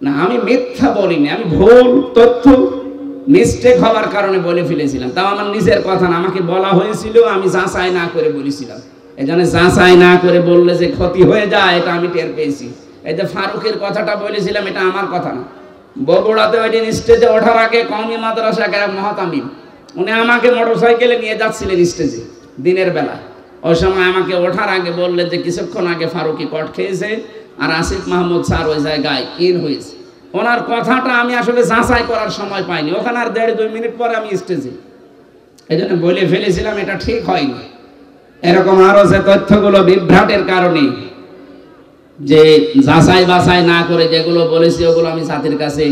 না, আমি মিথ্যা বলিনি, আমি ভুল তথ্য মিস্টেক হওয়ার কারণে বলে ফেলেছিলাম। তাও আমার নিজের কথা না, আমাকে বলা হয়েছিল, আমি যাচাই না করে বলেছিলাম। এই জন্য যাচাই না করে বললে যে ক্ষতি হয়ে যায়, এটা আমি টের পেয়েছি। এই যে ফারুকের কথাটা বলেছিলাম, এটা আমার কথা না। বগুড়াতে ওই দিন স্টেজে ওঠার আগে কওমি মাদ্রাসা মহাতামিম উনি আমাকে মোটরসাইকেলে নিয়ে যাচ্ছিলেন স্টেজে দিনের বেলা। ওই সময় আমাকে ওঠার আগে বললেন যে কিছুক্ষণ আগে ফারুকি কট খেয়েছে আর আসিফ মাহমুদ স্যার ওই জায়গায় ইন হয়েছে। ওনার কথাটা আমি আসলে যাচাই করার সময় পাইনি, ওখানে আর 1.5-2 মিনিট পরে আমি স্টেজে, এই জন্য বলে ফেলেছিলাম, এটা ঠিক হয়নি। এরকম আরো যে তথ্যগুলো বিভ্রাটের কারণে যে যাচাই বাছাই না করে যেগুলো বলেছি ওগুলো আমি জাতির কাছে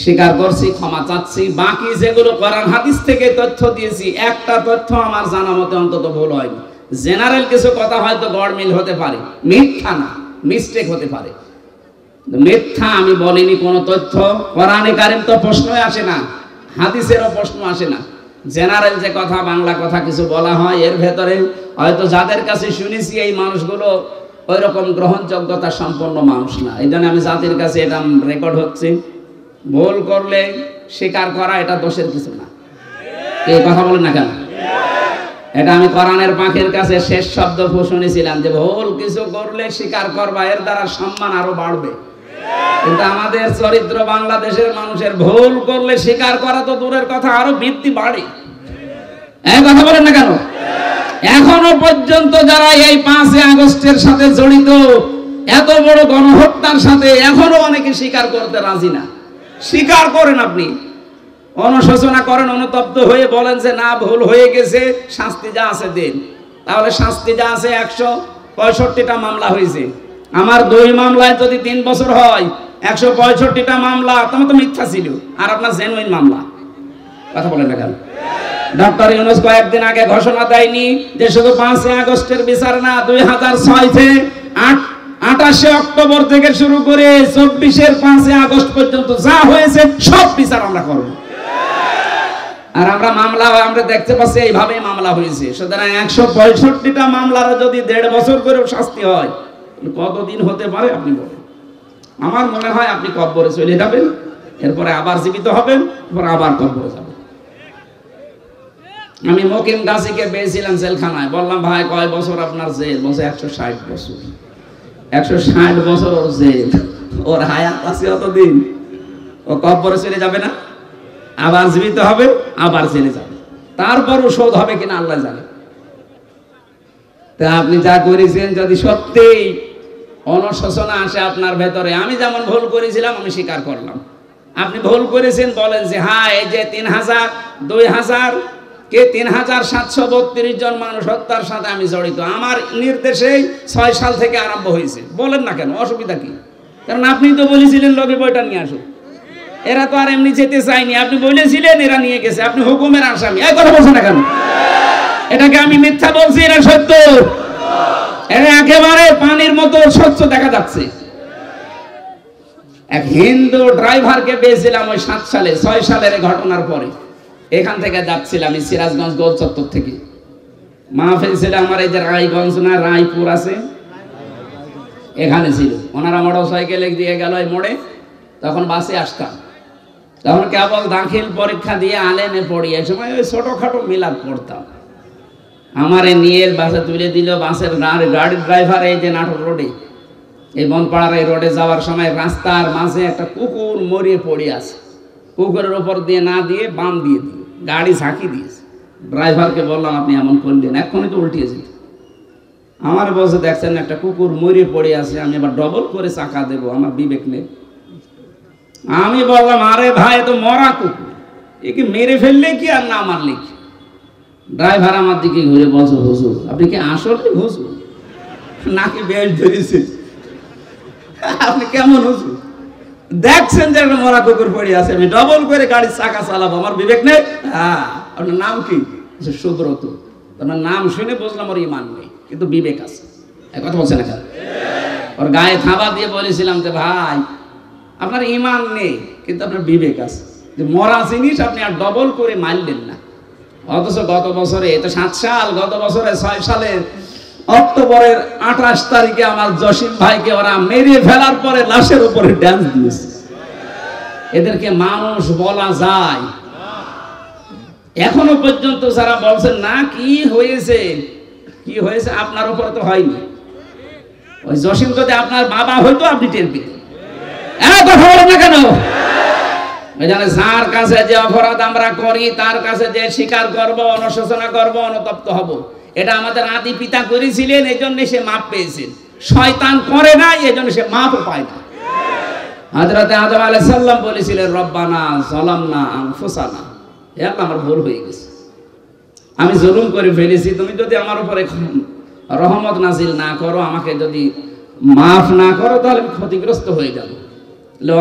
স্বীকার করছি, ক্ষমা চাচ্ছি। বাকি যেগুলো কোরআন হাদিস থেকে তথ্য দিয়েছি, একটা তথ্য আমার জানা মতে অন্তত ভুল হয়নি। জেনারেল কিছু কথা হয়তো গড়মিল হতে পারে, মিথ্যা না, মিস্টেক হতে পারে। মিথ্যা আমি বলিনি কোনো তথ্য। কোরআনে কারিম তো প্রশ্নই আসে না, হাদিসেরও প্রশ্ন আসে না। জেনারেল যে কথা, বাংলা কথা কিছু বলা হয়, এর ভেতরে হয়তো যাদের কাছে শুনেছি এই মানুষগুলো ওই রকম গ্রহণযোগ্যতা সম্পন্ন মানুষ না। এই জন্য আমি জাতির কাছে এটা রেকর্ড হচ্ছে। ভুল করলে স্বীকার করা এটা দোষের কিছু না। এই কথা বলেন না কেন? এটা আমি কোরআনের পাখির কাছে শেষ শব্দ শুনেছিলাম যে ভুল কিছু করলে স্বীকার করবা, এর দ্বারা সম্মান আরো বাড়বে। কিন্তু আমাদের চরিত্র বাংলাদেশের মানুষের, ভুল করলে স্বীকার করা তো দূরের কথা, আরো বৃদ্ধি বাড়ে। এই কথা বলেন না কেন? এখনো পর্যন্ত যারা এই 5 আগস্টের সাথে জড়িত, এত বড় গণহত্যার সাথে, এখনো অনেকে স্বীকার করতে রাজি না। স্বীকার করেন, আপনি অনুশোচনা করেন, অনুতপ্ত হয়ে বলেন যে না, ভুল হয়ে গেছে, শাস্তি যা আছে দেন। তাহলে শাস্তি যা আছে, 165টা মামলা হয়েছে। আমার 2 মামলায় যদি 3 বছর হয়, 165টা মামলা তোমার তো মিথ্যা ছিল, আর আপনার জেনুইন মামলা। কথা বলেন না কেন? ডক্টর ইউনূস কয়েকদিন আগে ঘোষণা দেয়নি যে শুধু 5 আগস্টের বিচার না, 2006 থেকে 28 অক্টোবর থেকে শুরু করে 24-এর 5 আগস্ট পর্যন্ত যা হয়েছে সব বিচার আমরা করব। আর আমরা মামলা আমরা দেখতে পাচ্ছি এইভাবে মামলা হয়েছে। সুতরাং 165টা মামলার যদি 1.5 বছর করেও শাস্তি হয়, কতদিন হতে পারে আপনি বলেন? আমার মনে হয় আপনি কবরে চলে যাবেন, এরপরে আবার জীবিত হবেন, এরপর আবার কবরে যাবেন। আমি মকিম গাছিকে পেয়েছিলাম জেলখানায়, বললাম ভাই কয় বছর আপনার জেল? বলছে 160 বছর। 160 বছর ওর জেল, ওর হায়াত আছে অতদিন, ও কবরে চলে যাবে না? আবার জীবিত হবে, আবার জেলে যাবে, তারপরও শোধ হবে কিনা আল্লাহ জানে। তা আপনি যা করেছেন যদি সত্যিই অনুশোচনা আসে আপনার ভেতরে, আমি যেমন ভুল করেছিলাম আমি স্বীকার করলাম, আপনি ভুল করেছেন, বলেন যে হ্যাঁ এই যে 3000, 2000 কে 3732 জন মানুষ হত্যার সাথে আমি জড়িত, আমার নির্দেশেই 6 সাল থেকে আরম্ভ হয়েছে, বলেন না কেন? অসুবিধা কি? কারণ আপনি তো বলেছিলেন লগে বইটা নিয়ে আসুন। এরা তো আর এমনি যেতে চায়নি, আপনি বলেছিলেন, এরা নিয়ে গেছে, আপনি হুকুমের আসামি। এই কথা বলছেন না কেন? এটাকে আমি মিথ্যা বলছি, এটা সত্য। এটা একেবারে পানির মতো স্বচ্ছ দেখা যাচ্ছে। এক হিন্দু ড্রাইভারকে পেয়েছিলাম ওই 7 সালে, 6 সালের ঘটনার পরে। এখান থেকে যাচ্ছিলাম আমি সিরাজগঞ্জ গোল চত্বর থেকে, মাহফিল ছিল আমার এই যে রায়গঞ্জ না রায়পুর আছে, এখানে ছিল। ওনারা মোটরসাইকেলে দিয়ে গেল এই মোড়ে, তখন বাসে আসতাম, তখন কেবল দাখিল পরীক্ষা দিয়ে আলেমে পড়ি, এই সময় ওই ছোটখাটো মিলাদ পড়তাম। আমারে নিয়ে বাসে তুলে দিল। বাসের গাড়ির ড্রাইভার এই যে নাটোর রোডে, এই বনপাড়ার এই রোডে যাওয়ার সময় রাস্তার মাঝে একটা কুকুর মরিয়ে পড়ে আছে, কুকুরের ওপর দিয়ে না দিয়ে বাম দিয়ে দিল, গাড়ি ঝাঁকি দিয়েছে। ড্রাইভারকে বললাম আপনি এমন করলেন, এক্ষুনি তো উল্টিয়ে যেত। আমার বসে দেখছেন একটা কুকুর মরিয়ে পড়ে আছে, আমি আবার ডবল করে চাকা দেবো, আমার বিবেক নেই। আমি বললাম আরে ভাই তো মরা কুকুর, একে মেরে ফেললে কি আর না মারলে কি? ড্রাইভার আমার দিকে ঘুরে বলছে হুজুর আপনি কি আসলে হুজুর নাকি বেশ ধরেছে? আপনি কেমন হুজুর? দেখছেন যে একটা মরা কুকুর পড়ে আছে, আমি ডবল করে গাড়ির চাকা চালাবো, আমার বিবেক নেই? হ্যাঁ। আপনার নাম কি? সুব্রত। আপনার নাম শুনে বুঝলাম ওর ইমান নেই, কিন্তু বিবেক আছে। এক কথা বলছে না কেন? ওর গায়ে থাবা দিয়ে বলেছিলাম যে ভাই আপনার ইমান নেই কিন্তু আপনার বিবেক আছে, যে মরা জিনিস আপনি আর ডবল করে মারলেন না। অথচ গত বছরে, এটা 7 সাল, গত বছরে 6 সালের অক্টোবরের 28 তারিখে আমার জসিম ভাইকে ওরা মেরে ফেলার পরে লাশের উপরে ড্যান্স দিয়েছে। এদেরকে মানুষ বলা যায়? এখনো পর্যন্ত যারা বলছেন না কি হয়েছে কি হয়েছে, আপনার উপরে তো হয়নি। ওই জসিম যদি আপনার বাবা হইতো আপনি টের পেতেন। কথা বলেন না কেন? যার কাছে যে অপরাধ আমরা করি তার কাছে যে স্বীকার করব, অনুশোচনা করব, অনুতপ্ত হব, এটা আমাদের আদি পিতা করেছিলেন, এই জন্য সে মাপ পেয়েছেন। শয়তান করে না, এই জন্য সে মাপও পায় না। হযরত আদম আলাইহিস সালাম বলেছিলেন, রব্বানা যালামনা আনফুসানা, হে আল্লাহ আমার ভুল হয়ে গেছে, আমি জুলুম করে ফেলেছি, তুমি যদি আমার উপরে রহমত নাজিল না করো, আমাকে যদি মাফ না করো, তাহলে আমি ক্ষতিগ্রস্ত হয়ে যাব।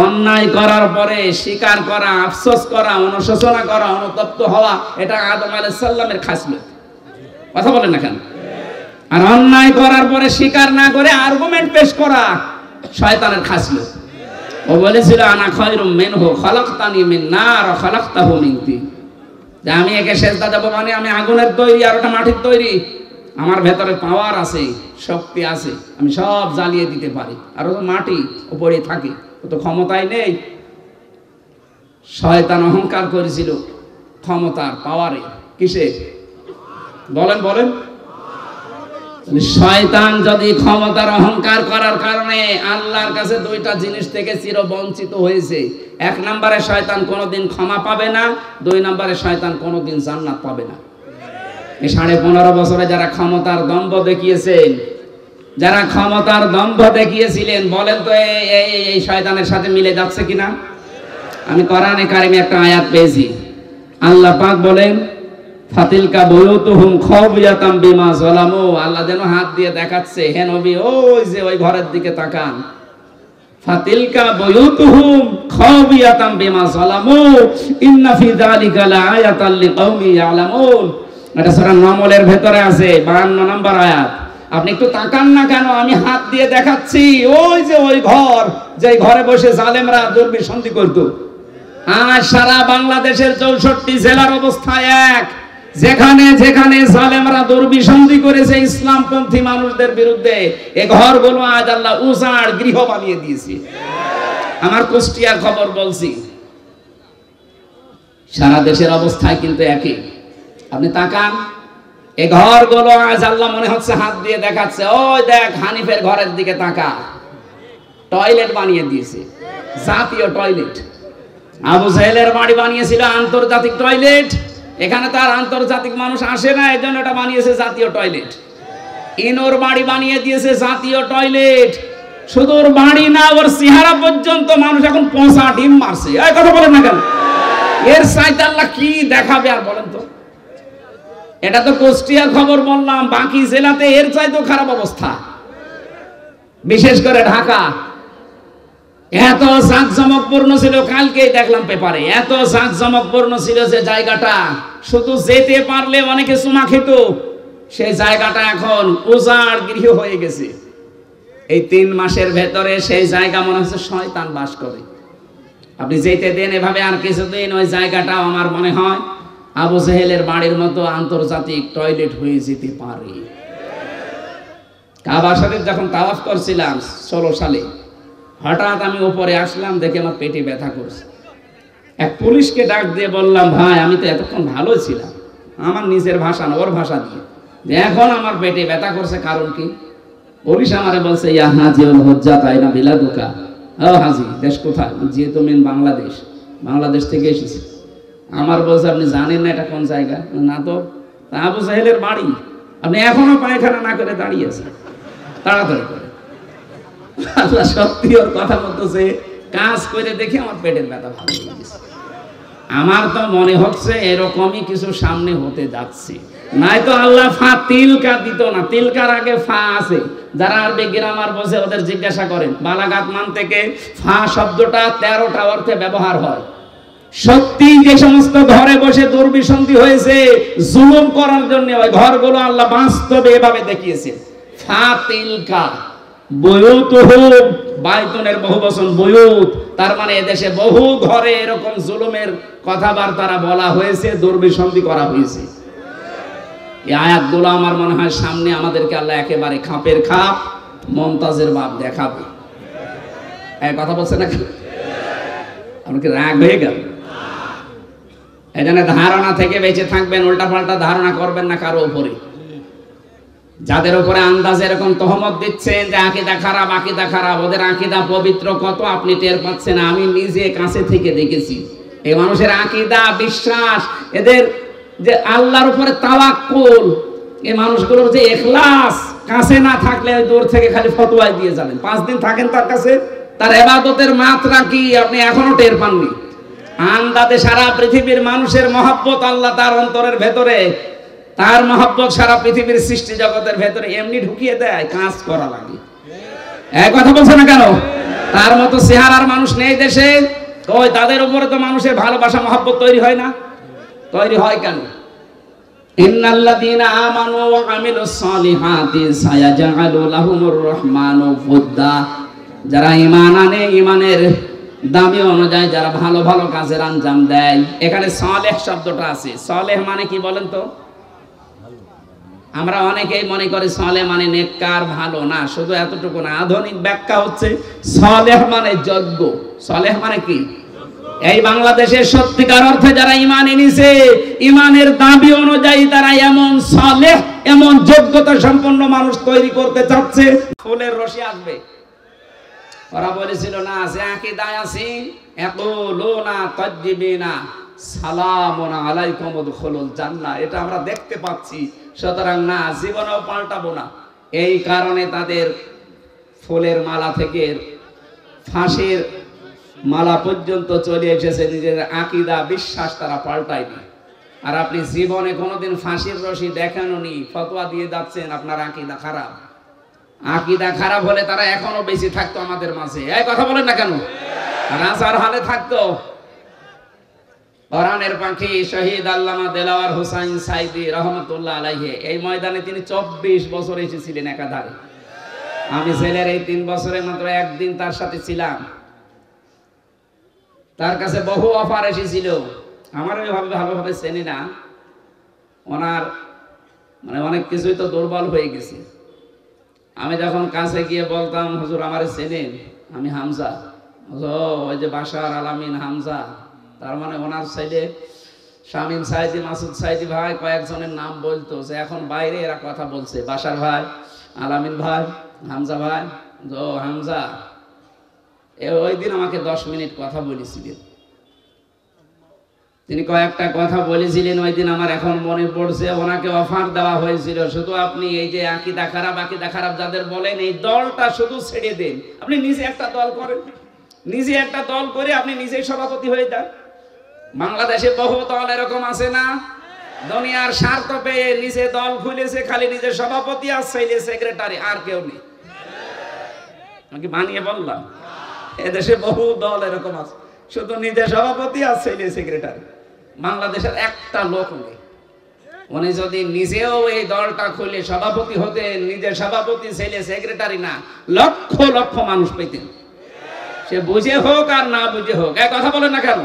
অন্যায় করার পরে স্বীকার করা, আফসোস করা, অনুশোচনা করা, অনুতপ্ত হওয়া, এটা আদম আলাইহিস সালামের খাসলত। কথা বলেন না কেন? আর অন্যায় করার পরে স্বীকার না করে আর্গুমেন্ট পেশ করা শয়তানের খাসলত। ও বলেছিল, আনা খায়রুম মিনহু খালাকতানি মিন নার ওয়া খালাকতাহু মিন তিন, যে আমি একে সেজদা দেব মানে আমি আগুনের তৈরি আর ওটা মাটির তৈরি, আমার ভেতরে পাওয়ার আছে, শক্তি আছে, আমি সব জ্বালিয়ে দিতে পারি, আর ও তো মাটি উপরে থাকে, ও তো ক্ষমতাই নেই। শয়তান অহংকার করেছিল ক্ষমতার, পাওয়ারে, কিসে বলেন বলেন? শয়তান যদি ক্ষমতার অহংকার করার কারণে আল্লাহর কাছে দুইটা জিনিস থেকে চির বঞ্চিত হয়েছে। এক নম্বরে শয়তান কোনোদিন ক্ষমা পাবে না, দুই নম্বরে শয়তান কোনোদিন জান্নাত পাবে না। এই 15.5 বছরে যারা ক্ষমতার দম্ভ দেখিয়েছেন, যারা ক্ষমতার দম্ভ দেখিয়েছিলেন, বলেন তো এই শয়তানের সাথে মিলে যাচ্ছে কিনা? আমি কোরআনে কারিমে একটা আয়াত পেয়েছি, আল্লাহ পাক বলেন, ফাতিলকা বুয়ুতুহুম খাবিয়াতাম বিমা যালামু, আল্লাহ যেন হাত দিয়ে দেখাচ্ছে, হে নবী ওই যে ওই ঘরের দিকে তাকান, ফাতিলকা বুয়ুতুহুম খাবিয়াতাম বিমা যালামু ইন্না ফি যালিকা লাআয়াতাল লিকাউমি ইয়ালামুন। এটা সূরা নামলের ভেতরে আছে, 52 নম্বর আয়াত। আপনি একটু তাকান না কেন? আমি হাত দিয়ে দেখাচ্ছি, ওই যে ওই ঘর, যে ঘরে বসে জালেমরা দুর্বিসন্ধি করত। আর সারা বাংলাদেশের 64 জেলার অবস্থা এক, যেখানে যেখানে জালেমরা দুর্বিসন্ধি করেছে ইসলামপন্থী মানুষদের বিরুদ্ধে, এই ঘরগুলো আজ আল্লাহ উজাড় গৃহ বানিয়ে দিয়েছে। আমার কুষ্টিয়ার খবর বলছি, সারা দেশের অবস্থায় কিন্তু একই। আপনি তাকান, এই ঘরগুলো আজ আল্লাহ মনে হচ্ছে হাত দিয়ে দেখাচ্ছে, ওই দেখ হানিফের ঘরের দিকে তাকা, টয়লেট বানিয়ে দিয়েছে, জাতীয় টয়লেট। আবু জাহেলের বাড়ি বানিয়েছিল আন্তর্জাতিক টয়লেট, এখানে তার আন্তর্জাতিক মানুষ আসে না, এই জন্য এটা বানিয়েছে জাতীয় টয়লেট। ইনোর বাড়ি বানিয়ে দিয়েছে জাতীয় টয়লেট। শুধু ওর বাড়ি না, ওর চেহারা পর্যন্ত মানুষ এখন পচা ডিম মারছে। এই কথা বলেন না কেন? এর চাইতে আল্লাহ কি দেখাবে আর বলেন তো? এটা তো কুষ্টিয়ার খবর বললাম, বাকি জেলাতে এর চাইতেও খারাপ অবস্থা, বিশেষ করে ঢাকা। এত জাঁকজমকপূর্ণ ছিল, কালকেই দেখলাম পেপারে, এত জাঁকজমকপূর্ণ ছিল যে জায়গাটা শুধু যেতে পারলে অনেকে চুমা খেত, সেই জায়গাটা এখন উজাড় গৃহ হয়ে গেছে। এই 3 মাসের ভেতরে সেই জায়গা মনে হচ্ছে শয়তান বাস করে। আপনি যেতে দেন এভাবে, আর কিছুদিন ওই জায়গাটা আমার মনে হয় আবু জাহেলের বাড়ির মতো আন্তর্জাতিক টয়লেট হয়ে যেতে পারে। কাবা শরীফ যখন তাওয়াফ করছিলাম 16 সালে, হঠাৎ আমি উপরে আসলাম, দেখে আমার পেটে ব্যথা করছে। এক পুলিশকে ডাক দিয়ে বললাম, ভাই আমি তো এতক্ষণ ভালো ছিলাম, আমার নিজের ভাষা না ওর ভাষা দিয়ে, যে এখন আমার পেটে ব্যথা করছে, কারণ কি? পুলিশ আমারে বলছে, ইয়া হাজিউল হুজ্জাত আইনা বিলাদুকা, ও হাজি দেশ কোথায়? যেহেতু মেন বাংলাদেশ, বাংলাদেশ থেকে এসেছি। আমার বলছে, আপনি জানেন না এটা কোন জায়গা? না তো। আবু জাহেলের বাড়ি, আপনি এখনো পায়খানা না করে দাঁড়িয়ে আছেন, তাড়াতাড়ি করে। আল্লাহ সত্যি ওর কথা বলতেছে, কাজ করে দেখে আমার পেটের ব্যথা ভালো হয়ে গেছে। আমার তো মনে হচ্ছে এরকমই কিছু সামনে হতে যাচ্ছে, নাই তো আল্লাহ ফা তিলকা দিত না। তিলকার আগে ফা আছে, যারা আরবি গ্রামার বোঝে ওদের জিজ্ঞাসা করেন। বালাগাত মান থেকে ফা শব্দটা 13টা অর্থে ব্যবহার হয়। সত্যি যে সমস্ত ঘরে বসে দুর্বিসন্ধি হয়েছে জুলুম করার জন্য, ওই ঘরগুলো আল্লাহ বাস্তবে এভাবে দেখিয়েছে। ফা তিলকা বুয়ুতুহুম, বাইতুনের বহুবচন বুয়ুত, তার মানে এদেশে বহু ঘরে এরকম জুলুমের কথাবার্তা বলা হয়েছে, দুর্বিসন্ধি করা হয়েছে। এই আয়াতগুলো আমার মনে হয় সামনে আমাদেরকে আল্লাহ একেবারে খাপের খাপ, মমতাজের বাপ দেখাবে। এই কথা বলছে না? আপনাকে রাগ হয়ে গেল? এই জন্য ধারণা থেকে বেঁচে থাকবেন, উল্টাপাল্টা ধারণা করবেন না কারো উপরে। যাদের উপরে আন্দাজ এরকম তহমত দিচ্ছেন যে আকীদা খারাপ, আকীদা খারাপ, ওদের আকীদা পবিত্র কত আপনি টের পাচ্ছেন। আমি নিজে কাছে থেকে দেখেছি এই মানুষের আকীদা, বিশ্বাস, এদের যে আল্লাহর উপরে তাওয়াক্কুল, এই মানুষগুলোর যে ইখলাস, কাছে না থাকলে দূর থেকে খালি ফতোয়া দিয়ে যাবেন। 5 দিন থাকেন তার কাছে, তার ইবাদতের মাত্রা কি আপনি এখনো টের পাননি। আন্দাজে সারা পৃথিবীর মানুষের মহব্বত আল্লাহ তার অন্তরের ভেতরে, তার মহব্বত সারা পৃথিবীর সৃষ্টি জগতের ভেতরে এমনি ঢুকিয়ে দেয়, কাজ করা লাগে। এক কথা বলছে না কেন? তার মতো চেহারার মানুষ নেই দেশে, তো তাদের উপরে তো মানুষের ভালোবাসা মহব্বত তৈরি হয় না। তৈরি হয় কেন? ইন্নাল্লাযীনা আমানু ওয়া আমিলুস সালিহাতি সায়াজআলু লাহুমুর রহমানু ওয়ুদ্দা। যারা ঈমান আনে, ঈমানের দামি অনুযায়ী যারা ভালো ভালো কাজের আঞ্জাম দেয়। এখানে সালেহ শব্দটা আছে। সালেহ মানে কি বলেন তো? আমরা অনেকেই মনে করি সালেহ মানে নেককার, ভালো না। শুধু এতটুকু না, আধুনিক ব্যাখ্যা হচ্ছে সালেহ মানে যোগ্য। সালেহ মানে কি? এই বাংলাদেশের সত্যিকার অর্থে যারা ঈমান এনেছে, ঈমানের দাবি অনুযায়ী তারা এমন সালেহ, এমন যোগ্যতা সম্পন্ন মানুষ তৈরি করতে চাচ্ছে, ফুলের রশি আসবে। ওরা বলেছিল না যে আকীদায় আছি, ইয়াকুলুনা তাজ্জিবিনা সালামুন আলাইকুম উদখুলুল জান্নাহ, এটা আমরা দেখতে পাচ্ছি, সুতরাং না, জীবনেও পাল্টাবো না। এই কারণে তাদের ফুলের মালা থেকে ফাঁসির মালা পর্যন্ত চলে এসেছে। নিজের আকীদা, বিশ্বাস তারা পাল্টায়নি। আর আপনি জীবনে কোনোদিন ফাঁসির রশি দেখানোনি, ফতোয়া দিয়ে যাচ্ছেন আপনার আকীদা খারাপ। আকীদা খারাপ হলে তারা এখনো বেঁচে থাকতো আমাদের মাঝে। এই কথা বলেন না কেন? রাজার হালে থাকতো। কোরআনের পাখি শহীদ আল্লামা দেলাওয়ার হোসাইন সাইদি রহমতুল্লাহ আলাইহি, এই ময়দানে তিনি 24 বছর এসেছিলেন একাধারে। আমি ছেলের এই 3 বছরের মাত্র একদিন তার সাথে ছিলাম। তার কাছে বহু অফার এসেছিল, আমার ওইভাবে ভালোভাবে চেনি না। ওনার মানে অনেক কিছুই তো দুর্বল হয়ে গেছে। আমি যখন কাছে গিয়ে বলতাম, হুজুর আমারে চেনেন, আমি হামজা। ওই যে বাশার আলামিন হামজা, তার মানে ওনার ছেলে শামীম সাইদি, মাসুদ সাইদি ভাই, কয়েকজনের নাম বলতো যে এখন বাইরে এরা কথা বলছে, বাশার ভাই, আলামিন ভাই, হামজা ভাই। হামজা ওই দিন আমাকে 10 মিনিট কথা বলেছিলেন। তিনি কয়েকটা কথা বলেছিলেন ওই দিন, আমার এখন মনে পড়ছে। ওনাকে অফার দেওয়া হয়েছিল, শুধু আপনি এই যে আকীদা খারাপ, আকীদা খারাপ যাদের বলেন, এই দলটা শুধু ছেড়ে দেন, আপনি নিজে একটা দল করেন, নিজে একটা দল করে আপনি নিজেই সভাপতি হয়ে যান। বাংলাদেশে বহু দল এরকম আছে না, দুনিয়ার স্বার্থ পেয়ে নিজে দল খুলেছে, খালি নিজের সভাপতি আর ছেলে সেক্রেটারি, আর কেউ নেই। আমি বানিয়ে বললাম, এদেশে বহু দল এরকম আছে, শুধু নিজের সভাপতি আর ছেলে সেক্রেটারি। বাংলাদেশের একটা লোক নেই। উনি যদি নিজেও এই দলটা খুলে সভাপতি হতেন, নিজের সভাপতি ছেলে সেক্রেটারি না, লক্ষ লক্ষ মানুষ পেতেন। সে বুঝে হোক আর না বুঝে হোক, এক কথা বলেন না কেন?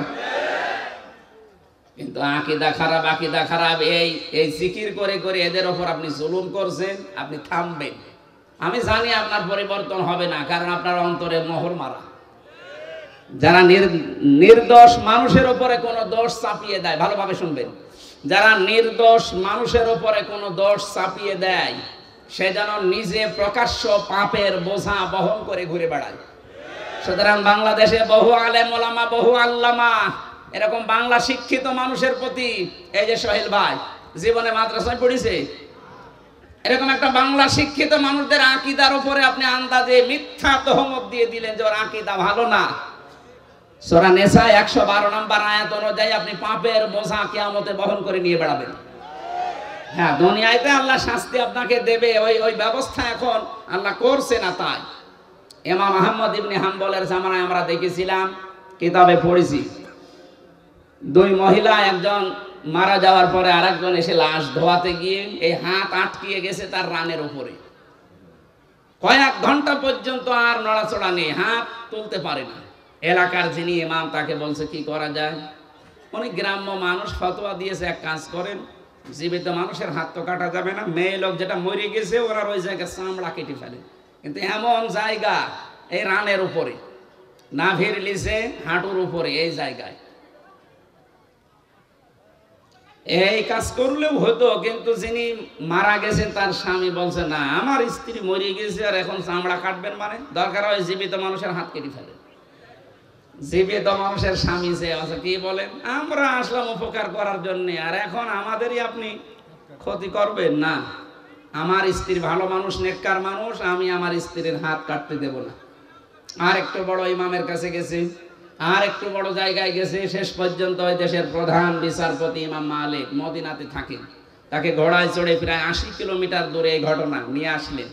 কিন্তু আকীদা খারাপ, আকীদা খারাপ, এই জিকির করে করে এদের ওপর আপনি জুলুম করছেন, আপনি থামবেন। আমি জানি আপনার পরিবর্তন হবে না, কারণ আপনার অন্তরে মোহর মারা। যারা নির্দোষ মানুষের উপরে কোনো দোষ চাপিয়ে দেয়, ভালোভাবে শুনবেন, যারা নির্দোষ মানুষের উপরে কোনো দোষ চাপিয়ে দেয়, সে যেন নিজে প্রকাশ্য পাপের বোঝা বহন করে ঘুরে বেড়ায়। সুতরাং বাংলাদেশে বহু আলেম ওলামা, বহু আল্লামা, এরকম বাংলা শিক্ষিত মানুষের প্রতি, এই যে সোহেল ভাই জীবনে মাদ্রাসায় পড়েছে, এরকম একটা বাংলা শিক্ষিত মানুষদের আকীদার উপরে আপনি আন্দাজে মিথ্যা তহমত দিয়ে দিলেন যে ওর আকীদা ভালো না। সূরা নিসা 112 নম্বর আয়াত অনুযায়ী আপনি পাপের বোঝা কিয়ামতে বহন করে নিয়ে বেড়াবেন। হ্যাঁ, দুনিয়াতে আল্লাহ শাস্তি আপনাকে দেবে, ওই ব্যবস্থা এখন আল্লাহ করছে না। তাই ইমাম আহমদ ইবনে হাম্বলের জামানায় আমরা দেখেছিলাম, কিতাবে পড়েছি, 2 মহিলা, একজন মারা যাওয়ার পরে আরেকজন এসে লাশ ধোয়াতে গিয়ে এই হাত আটকিয়ে গেছে তার রানের উপরে। কয়েক ঘন্টা পর্যন্ত আর নড়াচড়া নেই, হাত তুলতে পারে না। এলাকার যিনি ইমাম তাকে বলছে কি করা যায়। অনেক গ্রাম্য মানুষ ফতোয়া দিয়েছে, এক কাজ করেন, জীবিত মানুষের হাত তো কাটা যাবে না, মেয়ে লোক যেটা মরে গেছে ওরা ওই জায়গায় চামড়া কেটে ফেলে। কিন্তু এমন জায়গা এই রানের উপরে, নাভির নিচে হাঁটুর উপরে এই জায়গায়। এই কাজ করলেও হতো, কিন্তু যিনি মারা গেছেন তার স্বামী বলছে না, আমার স্ত্রী মরে গেছে আর এখন চামড়া কাটবেন, মানে দরকার হয় জীবিত মানুষের হাত কেটে ফেলেন। জীবিত মানুষের স্বামী যে আছে, কি বলেন, আমরা আসলাম উপকার করার জন্য, আর এখন আমাদেরই আপনি ক্ষতি করবেন না। আমার স্ত্রী ভালো মানুষ, নেককার মানুষ, আমি আমার স্ত্রীর হাত কাটতে দেব না। আর একটু বড় ইমামের কাছে গেছে, আর একটু বড় জায়গায় গেছে, শেষ পর্যন্ত ওই দেশের প্রধান বিচারপতি ইমাম মালিক মদিনাতে থাকেন, তাকে ঘোড়ায় চড়ে প্রায় 80 কিলোমিটার দূরে এই ঘটনা নিয়ে আসলেন।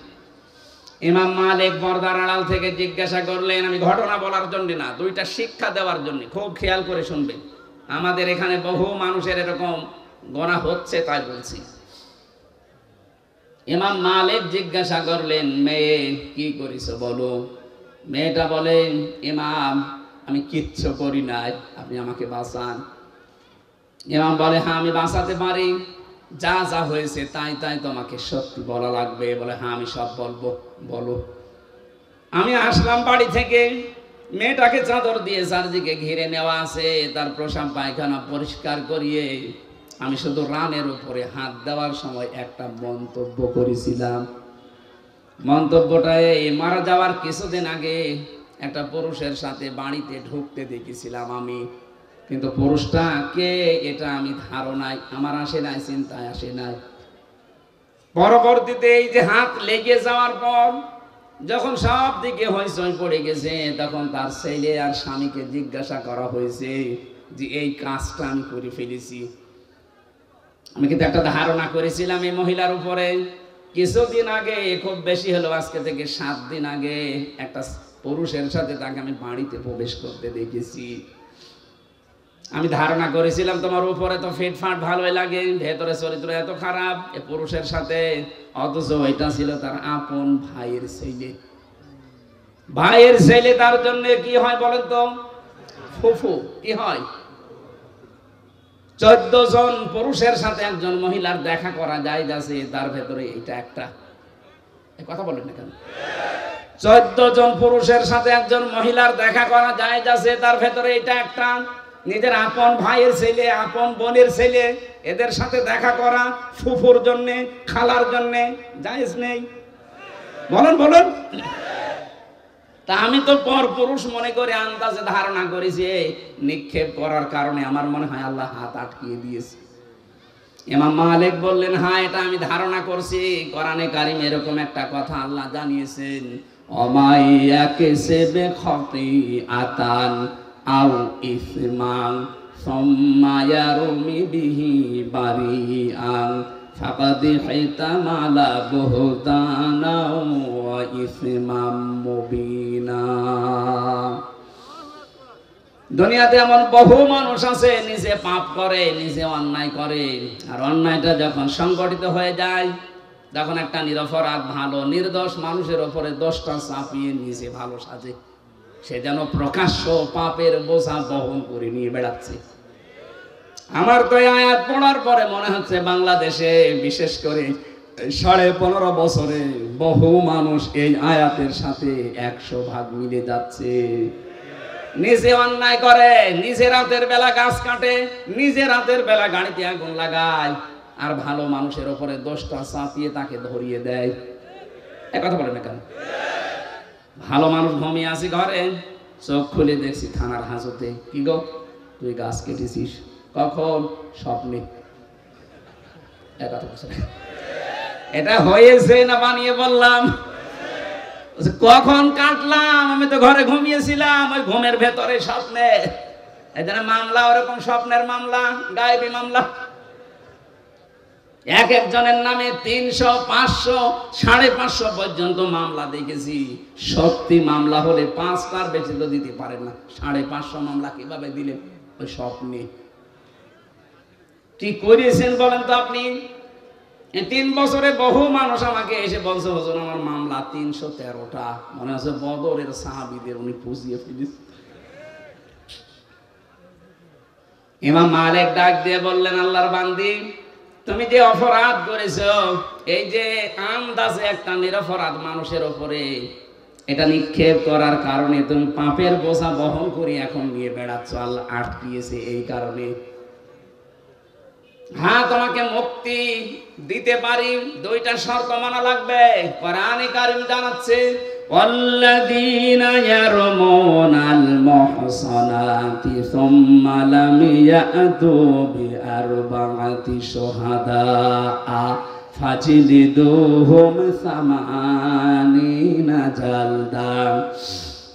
ইমাম মালিক পর্দার আড়াল থেকে জিজ্ঞাসা করলেন, আমি ঘটনা বলার জন্য না, দুইটা শিক্ষা দেওয়ার জন্য, খুব খেয়াল করে শুনবেন, আমাদের এখানে বহু মানুষের এরকম গোনা হচ্ছে তাই বলছি। ইমাম মালিক জিজ্ঞাসা করলেন, মেয়ে কি করেছো বলো। মেয়েটা বলেন, ইমাম আমি কিচ্ছু করি নাই, আপনি আমাকে বাঁচান। ইমাম বলে, হ্যাঁ আমি বাঁচাতে পারি, যা যা হয়েছে তাই তাই তোমাকে সত্যি বলা লাগবে। বলে, হ্যাঁ আমি সব বলবো, বলো। আমি আসলাম বাড়ি থেকে, মেয়েটাকে চাদর দিয়ে চারদিকে ঘিরে নেওয়া আছে, তার প্রসাব পায়খানা পরিষ্কার করিয়ে আমি শুধু রানের উপরে হাত দেওয়ার সময় একটা মন্তব্য করেছিলাম। মন্তব্যটা এই, মারা যাওয়ার কিছুদিন আগে একটা পুরুষের সাথে বাড়িতে ঢুকতে দেখেছিলাম আমি, কিন্তু পুরুষটা কে এটা আমি ধারণায় আমার আসে নাই, চিন্তায় আসে নাই। পরবর্তীতে এই যে হাত লেগে যাওয়ার পর যখন সব দিকে হইচই পড়ে গেছে, তখন তার ছেলে আর স্বামীকে জিজ্ঞাসা করা হয়েছে যে এই কাজটা আমি করে ফেলেছি। আমি কিন্তু একটা ধারণা করেছিলাম এই মহিলার উপরে। কিছুদিন আগে, খুব বেশি হলো আজকে থেকে 7 দিন আগে, একটা পুরুষের সাথে তাকে আমি বাড়িতে প্রবেশ করতে দেখেছি। আমি ধারণা করেছিলাম তোমার উপরে তো ফিটফাট ভালোই লাগে, ভেতরে চরিত্র এত খারাপ এ পুরুষের সাথে, অথচ এটা ছিল তার আপন ভাইয়ের ছেলে। ভাইয়ের ছেলে তার জন্য কি হয় বলেন তো, ফুফু। কি হয়? 14 জন পুরুষের সাথে একজন মহিলার দেখা করা যায় যাচ্ছে, তার ভেতরে এটা একটা। কথা বলেন না কেন? 14 জন পুরুষের সাথে একজন মহিলার দেখা করা যায় যাচ্ছে, তার ভেতরে এটা একটা। নিজের আপন ভাইয়ের ছেলে, আপন বোনের ছেলে, এদের সাথে দেখা করা ফুফুর জন্য, খালার জন্য জায়েজ নেই? বলেন বলেন। তা আমি তো পর পুরুষ মনে করে আন্দাজে ধারণা করেছি, নিক্ষেপ করার কারণে আমার মনে হয় আল্লাহ হাত আটকিয়ে দিয়েছে। ইমাম মালিক বললেন, হ্যাঁ এটা আমি ধারণা করছি। কোরআনে কারিম এরকম একটা কথা আল্লাহ জানিয়েছেন, অমাইয়াকে সেবে খতিআতান আও ইসমান সুম্মা ইয়ারমি বিহি বারিআন ফাকাদ হিতামালা বুহতানা ওয়া ইসমাম মুবিনা। দুনিয়াতে এমন বহু মানুষ আছে নিজে পাপ করে, নিজে অন্যায় করে, আর অন্যায়টা যখন সংগঠিত হয়ে যায়, তখন একটা নিরপরাধ ভালো নির্দোষ মানুষের ওপরে দোষটা চাপিয়ে নিজে ভালো সাজে, সে যেন প্রকাশ্য পাপের বোঝা বহন করে নিয়ে বেড়াচ্ছে। আমার তো এই আয়াত পড়ার পরে মনে হচ্ছে বাংলাদেশে বিশেষ করে 15.5 বছরে বহু মানুষ এই আয়াতের সাথে 100 ভাগ মিলে যাচ্ছে। নিজে অন্যায় করে, নিজে রাতের বেলা গাছ কাটে, নিজে রাতের বেলা গাড়িতে আগুন লাগায়, আর ভালো মানুষের ওপরে দোষটা চাপিয়ে তাকে ধরিয়ে দেয়। এক কথা বলে না কেন? ভালো মানুষ ঘুমিয়ে আছে ঘরে, চোখ খুলে দেখছি থানার হাজতে, কি গো তুই গাছ কেটেছিস? কখন? স্বপ্নে। এক কথা বলছে, এটা হয়েছে না বানিয়ে বললাম? কখন কাটলাম? আমি তো ঘরে ঘুমিয়েছিলাম, ওই ঘুমের ভেতরে স্বপ্নে। এখানে মামলা ওরকম স্বপ্নের মামলা, গায়েবী মামলা। এক একজনের নামে 300, 500, 550 পর্যন্ত মামলা দেখেছি। সত্যি মামলা হলে 5টার বেশি তো দিতে পারেন না, 550 মামলা কিভাবে দিলেন? ওই স্বপ্নে। কি করেছেন বলেন তো আপনি? 3 বছরে বহু মানুষ আমাকে এসে বলছে, হুজুর আমার মামলা 313টা, মনে হচ্ছে বদরের সাহাবীদের উনি পুজিয়ে ফেলেছেন। ইমাম মালিক ডাক দিয়ে বললেন, আল্লাহর বান্দি, তুমি যে অপরাধ করেছো, এই যে আন্দাজে একটা নিরপরাধ মানুষের উপরে এটা নিক্ষেপ করার কারণে তুমি পাপের বোঝা বহন করে এখন নিয়ে বেড়াচ্ছ, আল্লাহ আটকিয়েছে এই কারণে। হ্যাঁ, তোমাকে মুক্তি দিতে পারি, দুইটা শর্ত মানা লাগবে। কোরআনে কারীম জানাচ্ছে, ওয়াল্লাযীনা ইয়ারমুনাল মুহসানাতি সুম্মা লাম ইয়াতু বিআরবা'াতি শুহাদা ফাজলিদুহুম সামানিনা জালদা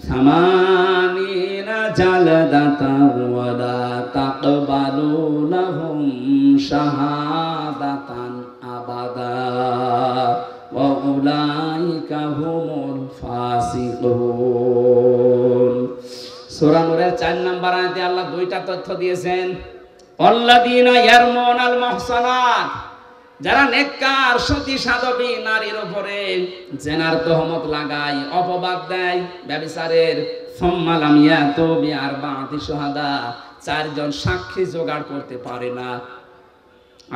সামানিনা জালদাতান ওয়া লা তাকবালু লাহুম শাহাদাতান আবাদা ওয়া উলাইকা হুমুল ফাসিকুন। সূরা নূরের 4 নম্বর আয়াতে আল্লাহ দুইটা তথ্য দিয়েছেন। আল্লাযীনা ইয়ারমুনাল মুহসানাত, যারা নেককার সতী সাধবী নারীর উপরে জেনার তহমত লাগায়, অপবাদ দেয় ব্যভিচারের, সুম্মা লাম ইয়াতু বিআরবা'াতি শুহাদা, 4 জন সাক্ষী জোগাড় করতে পারে না,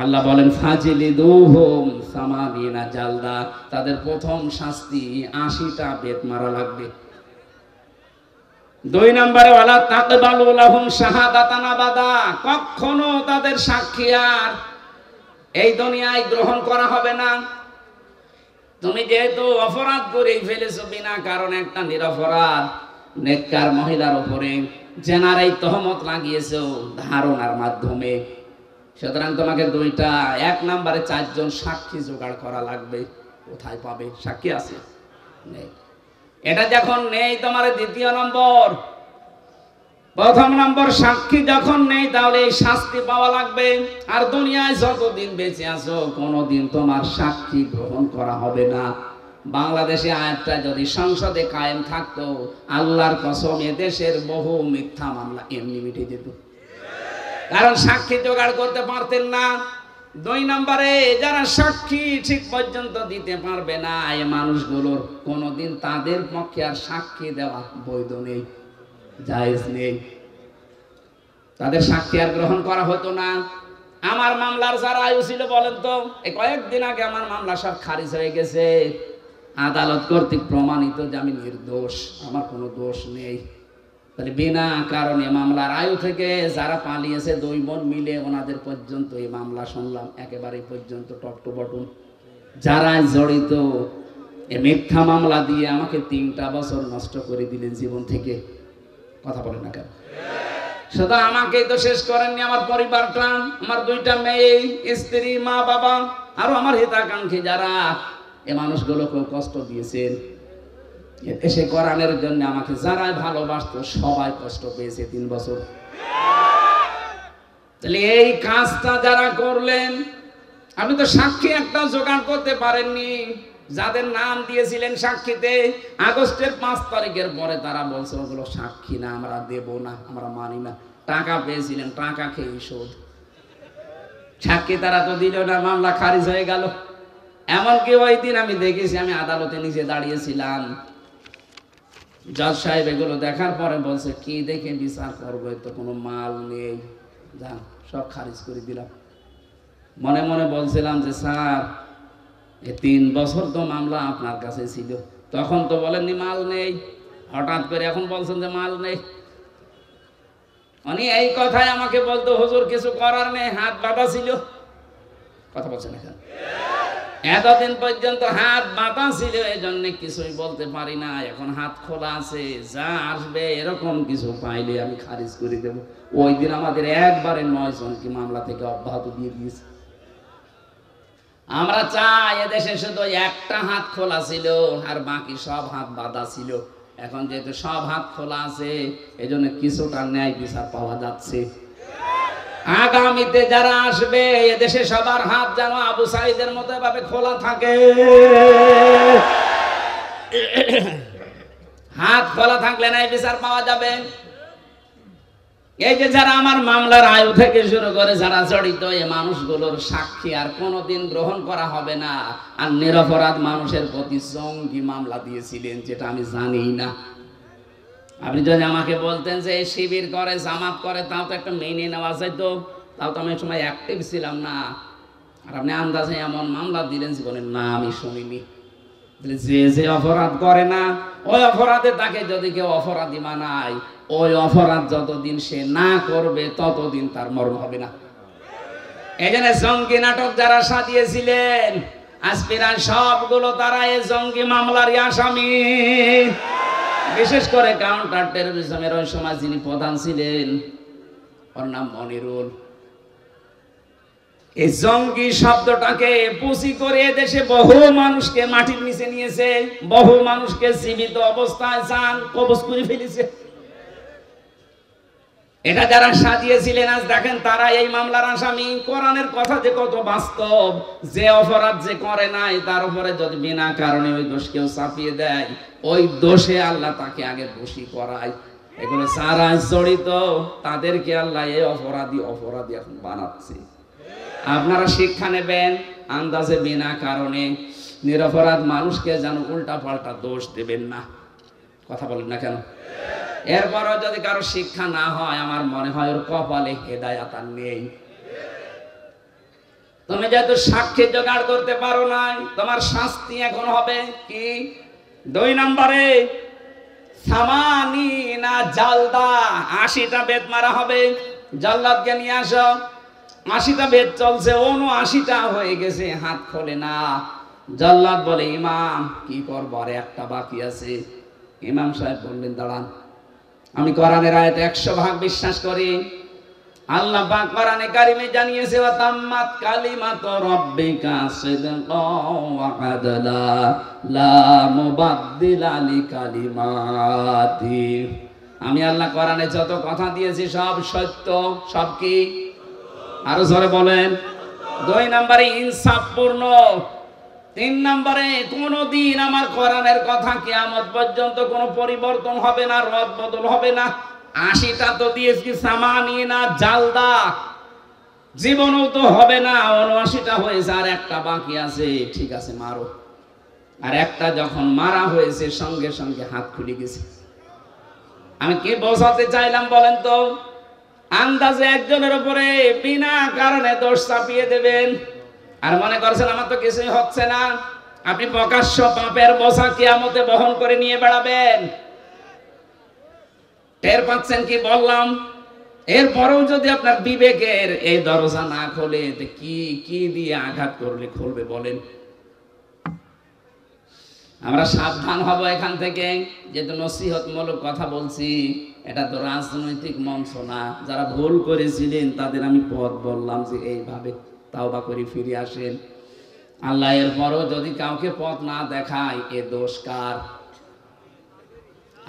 আল্লাহ বলেন ফাজলিদুহুম সামানিনা জালদা, তাদের প্রথম শাস্তি 80টা বেত মারা লাগবে। 2 নম্বরে ওয়ালা তাকবালু লাহুম শাহাদাতান আবাদা, কখনো তাদের সাক্ষী আর এই দুনিয়ায় গ্রহণ করা হবে না। তুমি যেহেতু অপরাধ করে ফেলেছো বিনা কারণে, একটা নিরপরাধ নেককার মহিলার উপরে জেনার এই তহমত লাগিয়েছো ধারণার মাধ্যমে, সুতরাং তোমাকে 1 নম্বরে 4 জন সাক্ষী জোগাড় করা লাগবে। কোথায় পাবে? সাক্ষী আছে? নেই। এটা যখন নেই তোমার 2 নম্বর, 1 নম্বর সাক্ষী যখন নেই, তাহলে এই শাস্তি পাওয়া লাগবে। আর দুনিয়ায় যতদিন বেঁচে আছো কোনোদিন তোমার সাক্ষী গ্রহণ করা হবে না। বাংলাদেশে আয়াতটা যদি সংসদে কায়েম থাকতো, আল্লাহর কসম এদেশের বহু মিথ্যা মামলা এমনি মিটে যেত, কারণ সাক্ষী জোগাড় করতে পারতেন না। 2 নম্বরে যারা সাক্ষী ঠিক পর্যন্ত দিতে পারবে না, এই মানুষগুলোর কোনোদিন তাদের পক্ষে আর সাক্ষী দেওয়া বৈধ নেই, জায়েজ নেই, তাদের সাক্ষী আর গ্রহণ করা হতো না। আমার মামলার যারা আয়ু ছিল বলেন তো, এই কয়েকদিন আগে আমার মামলা সব খারিজ হয়ে গেছে, আদালত কর্তৃক প্রমাণিত যে আমি নির্দোষ, আমার কোনো দোষ নেই। তাহলে বিনা কারণে মামলার আয়ু থেকে যারা পালিয়েছে 2 বোন মিলে, ওনাদের পর্যন্ত এই মামলা শুনলাম একেবারে পর্যন্ত টপ টু বটম। যারা জড়িত এই মিথ্যা মামলা দিয়ে আমাকে 3টা বছর নষ্ট করে দিলেন জীবন থেকে। কথা বলেন না কেন? শুধু আমাকেই তো শেষ করেননি, আমার পরিবারটা, আমার 2টা মেয়ে, স্ত্রী, মা, বাবা, আরো আমার হিতাকাঙ্ক্ষী যারা এই মানুষগুলোকে কষ্ট দিয়েছেন। এসে কোরআনের জন্য আমাকে যারা ভালোবাসতো সবাই কষ্ট পেয়েছে 3 বছর। তাহলে এই কাজটা যারা করলেন, আপনি তো সাক্ষী একটা জোগাড় করতে পারেননি। যাদের নাম দিয়েছিলেন সাক্ষীতে, আগস্টের 5 তারিখের পরে তারা বলছে ওগুলো সাক্ষী না, আমরা দেব না, আমরা মানি না। টাকা পেয়েছিলেন, টাকা খেয়ে শোধ। সাক্ষী তারা তো দিল না, মামলা খারিজ হয়ে গেল। এমনকি ওই দিন আমি দেখেছি, আমি আদালতে নিচে দাঁড়িয়েছিলাম, জজ সাহেব এগুলো দেখার পরে বলছে কি দেখে বিচার করবো, তো কোনো মাল নেই, যান সব খারিজ করে দিলাম। মনে মনে বলছিলাম যে স্যার, এই 3 বছর তো মামলা আপনার কাছে ছিল, তখন তো বলেননি মাল নেই, হঠাৎ করে এখন বলছেন যে মাল নেই। উনি এই কথাই আমাকে বলতো, হুজুর কিছু করার নেই, হাত বাঁধা ছিল। কথা বলছেন এখন? এতদিন পর্যন্ত হাত বাঁধা ছিল, এই জন্য কিছুই বলতে পারি না। এখন হাত খোলা আছে, যা আসবে এরকম কিছু পাইলে আমি খারিজ করে দেব। ওই দিন আমাদের একবারে 9 জনকে মামলা থেকে অব্যাহত দিয়ে দিয়েছে। আমরা চাই এদেশে শুধু একটা হাত খোলা ছিল, আর বাকি সব হাত বাঁধা ছিল। এখন যেহেতু সব হাত খোলা আছে, এই জন্য কিছুটা ন্যায় বিচার পাওয়া যাচ্ছে। আগামীতে যারা আসবে, এদেশে সবার হাত যেন আবু সাঈদের মতো এভাবে খোলা থাকে, হাত খোলা থাকলে ন্যায় বিচার পাওয়া যাবে। এই যে যারা আমার মামলার আয়ু থেকে শুরু করে যারা জড়িত, এই মানুষগুলোর সাক্ষী আর কোনোদিন গ্রহণ করা হবে না। আর নিরপরাধ মানুষের প্রতি জঙ্গি মামলা দিয়েছিলেন, যেটা আমি জানি না। আপনি যদি আমাকে বলতেন যে শিবির করে, জামাত করে, তাও তো একটা মেনে নেওয়া যেত, তাও তো আমি সময় অ্যাক্টিভ ছিলাম না। আর আপনি আন্দাজে এমন মামলা দিলেন জীবনের না আমি শুনিনি। যে যে অপরাধ করে না ওই অপরাধে তাকে যদি কেউ অপরাধী মানায়, ওই অপরাধ যতদিন সে না করবে ততদিন তার মরণ হবে না। এই জন্য জঙ্গি নাটক যারা সাজিয়েছিলেন আজ প্রায় সবগুলো তারা এই জঙ্গি মামলার আসামি। বিশেষ করে কাউন্টার টেরোরিজমের ওই সময় যিনি প্রধান ছিলেন, ওর নাম মনিরুল। এই জঙ্গি শব্দটাকে পুঁজি করে দেশে বহু মানুষকে মাটির নিচে নিয়েছে, বহু মানুষকে জীবিত অবস্থায় জান কবজ করে ফেলেছে। এটা যারা সাজিয়েছিলেন আজ দেখেন তারা এই মামলার আসামি। কোরআনের কথা যে কত বাস্তব, যে অপরাধ যে করে নাই তার উপরে যদি বিনা কারণে ওই দোষ কেউ চাপিয়ে দেয়, ওই দোষে আল্লাহ তাকে আগে দোষী করায়। এগুলো যারা জড়িত তাদেরকে আল্লাহ এই অপরাধী এখন বানাচ্ছে। আপনারা শিক্ষা নেবেন, আন্দাজে বিনা কারণে নিরপরাধ মানুষকে যেন উল্টা পাল্টা দোষ দেবেন না। কথা বলেন না কেন? এরপরও যদি কারো শিক্ষা না হয়, আমার মনে হয় ওর কপালে হেদায়াত আর নেই। তুমি যেহেতু সাক্ষী জোগাড় করতে পারো নাই, তোমার শাস্তি এখন হবে কি? 2 নম্বরে সামানিনা জালদা, 80টা বেত মারা হবে। জাল্লাদকে নিয়ে আসো। 80টা বেত চলছে, 79টা হয়ে গেছে, হাত খোলে না। জাল্লাদ বলে, ইমাম কি করবো, আর একটা বাকি আছে। ইমাম সাহেব বললেন, দাঁড়ান, আমি কোরআনের আয়াতে 100% বিশ্বাস করি। আল্লাহ পাক কোরআনে কারিমে জানিয়েছে, ওয়া তাম্মাত কালিমাতু রাব্বিকা সিদকাও ওয়া আদলা লা মুবাদদিলা লিকালিমাতি। আমি আল্লাহ কোরআনে যত কথা দিয়েছি সব সত্য। সব কি? আরো জোরে বলেন। 2 নম্বরে ইনসাফপূর্ণ। 3 নম্বরে কোনদিন আমার কোরআনের কথা কিয়ামত পর্যন্ত কোনো পরিবর্তন হবে না, রদ বদল হবে না। 80টা তো দিয়েছি সামানিনা জালদা, জীবনও তো হবে না। 79টা হয়েছে, আর একটা বাকি আছে। ঠিক আছে, মারো। আর একটা যখন মারা হয়েছে সঙ্গে সঙ্গে হাত খুলে গেছে। আমি কি বোঝাতে চাইলাম বলেন তো? আন্দাজে একজনের উপরে বিনা কারণে দোষ চাপিয়ে দেবেন, আর মনে করছেন আমার তো কিছুই হচ্ছে না। আপনি প্রকাশ্য পাপের বোঝা কিয়ামতে বহন করে নিয়ে বেড়াবেন। টের পাচ্ছেন কি বললাম? এরপরেও যদি আপনার বিবেকের এই দরজা না খোলে, কি দিয়ে আঘাত করলে খুলবে বলেন? আমরা সাবধান হব এখান থেকে। যেহেতু নসিহতমূলক কথা বলছি, এটা তো রাজনৈতিক মঞ্চ না। যারা ভুল করেছিলেন তাদের আমি পথ বললাম যে এইভাবে তাওবা করে ফিরে আসেন। আল্লাহ এরপরও যদি কাউকে পথ না দেখায়, এ দোষ কার?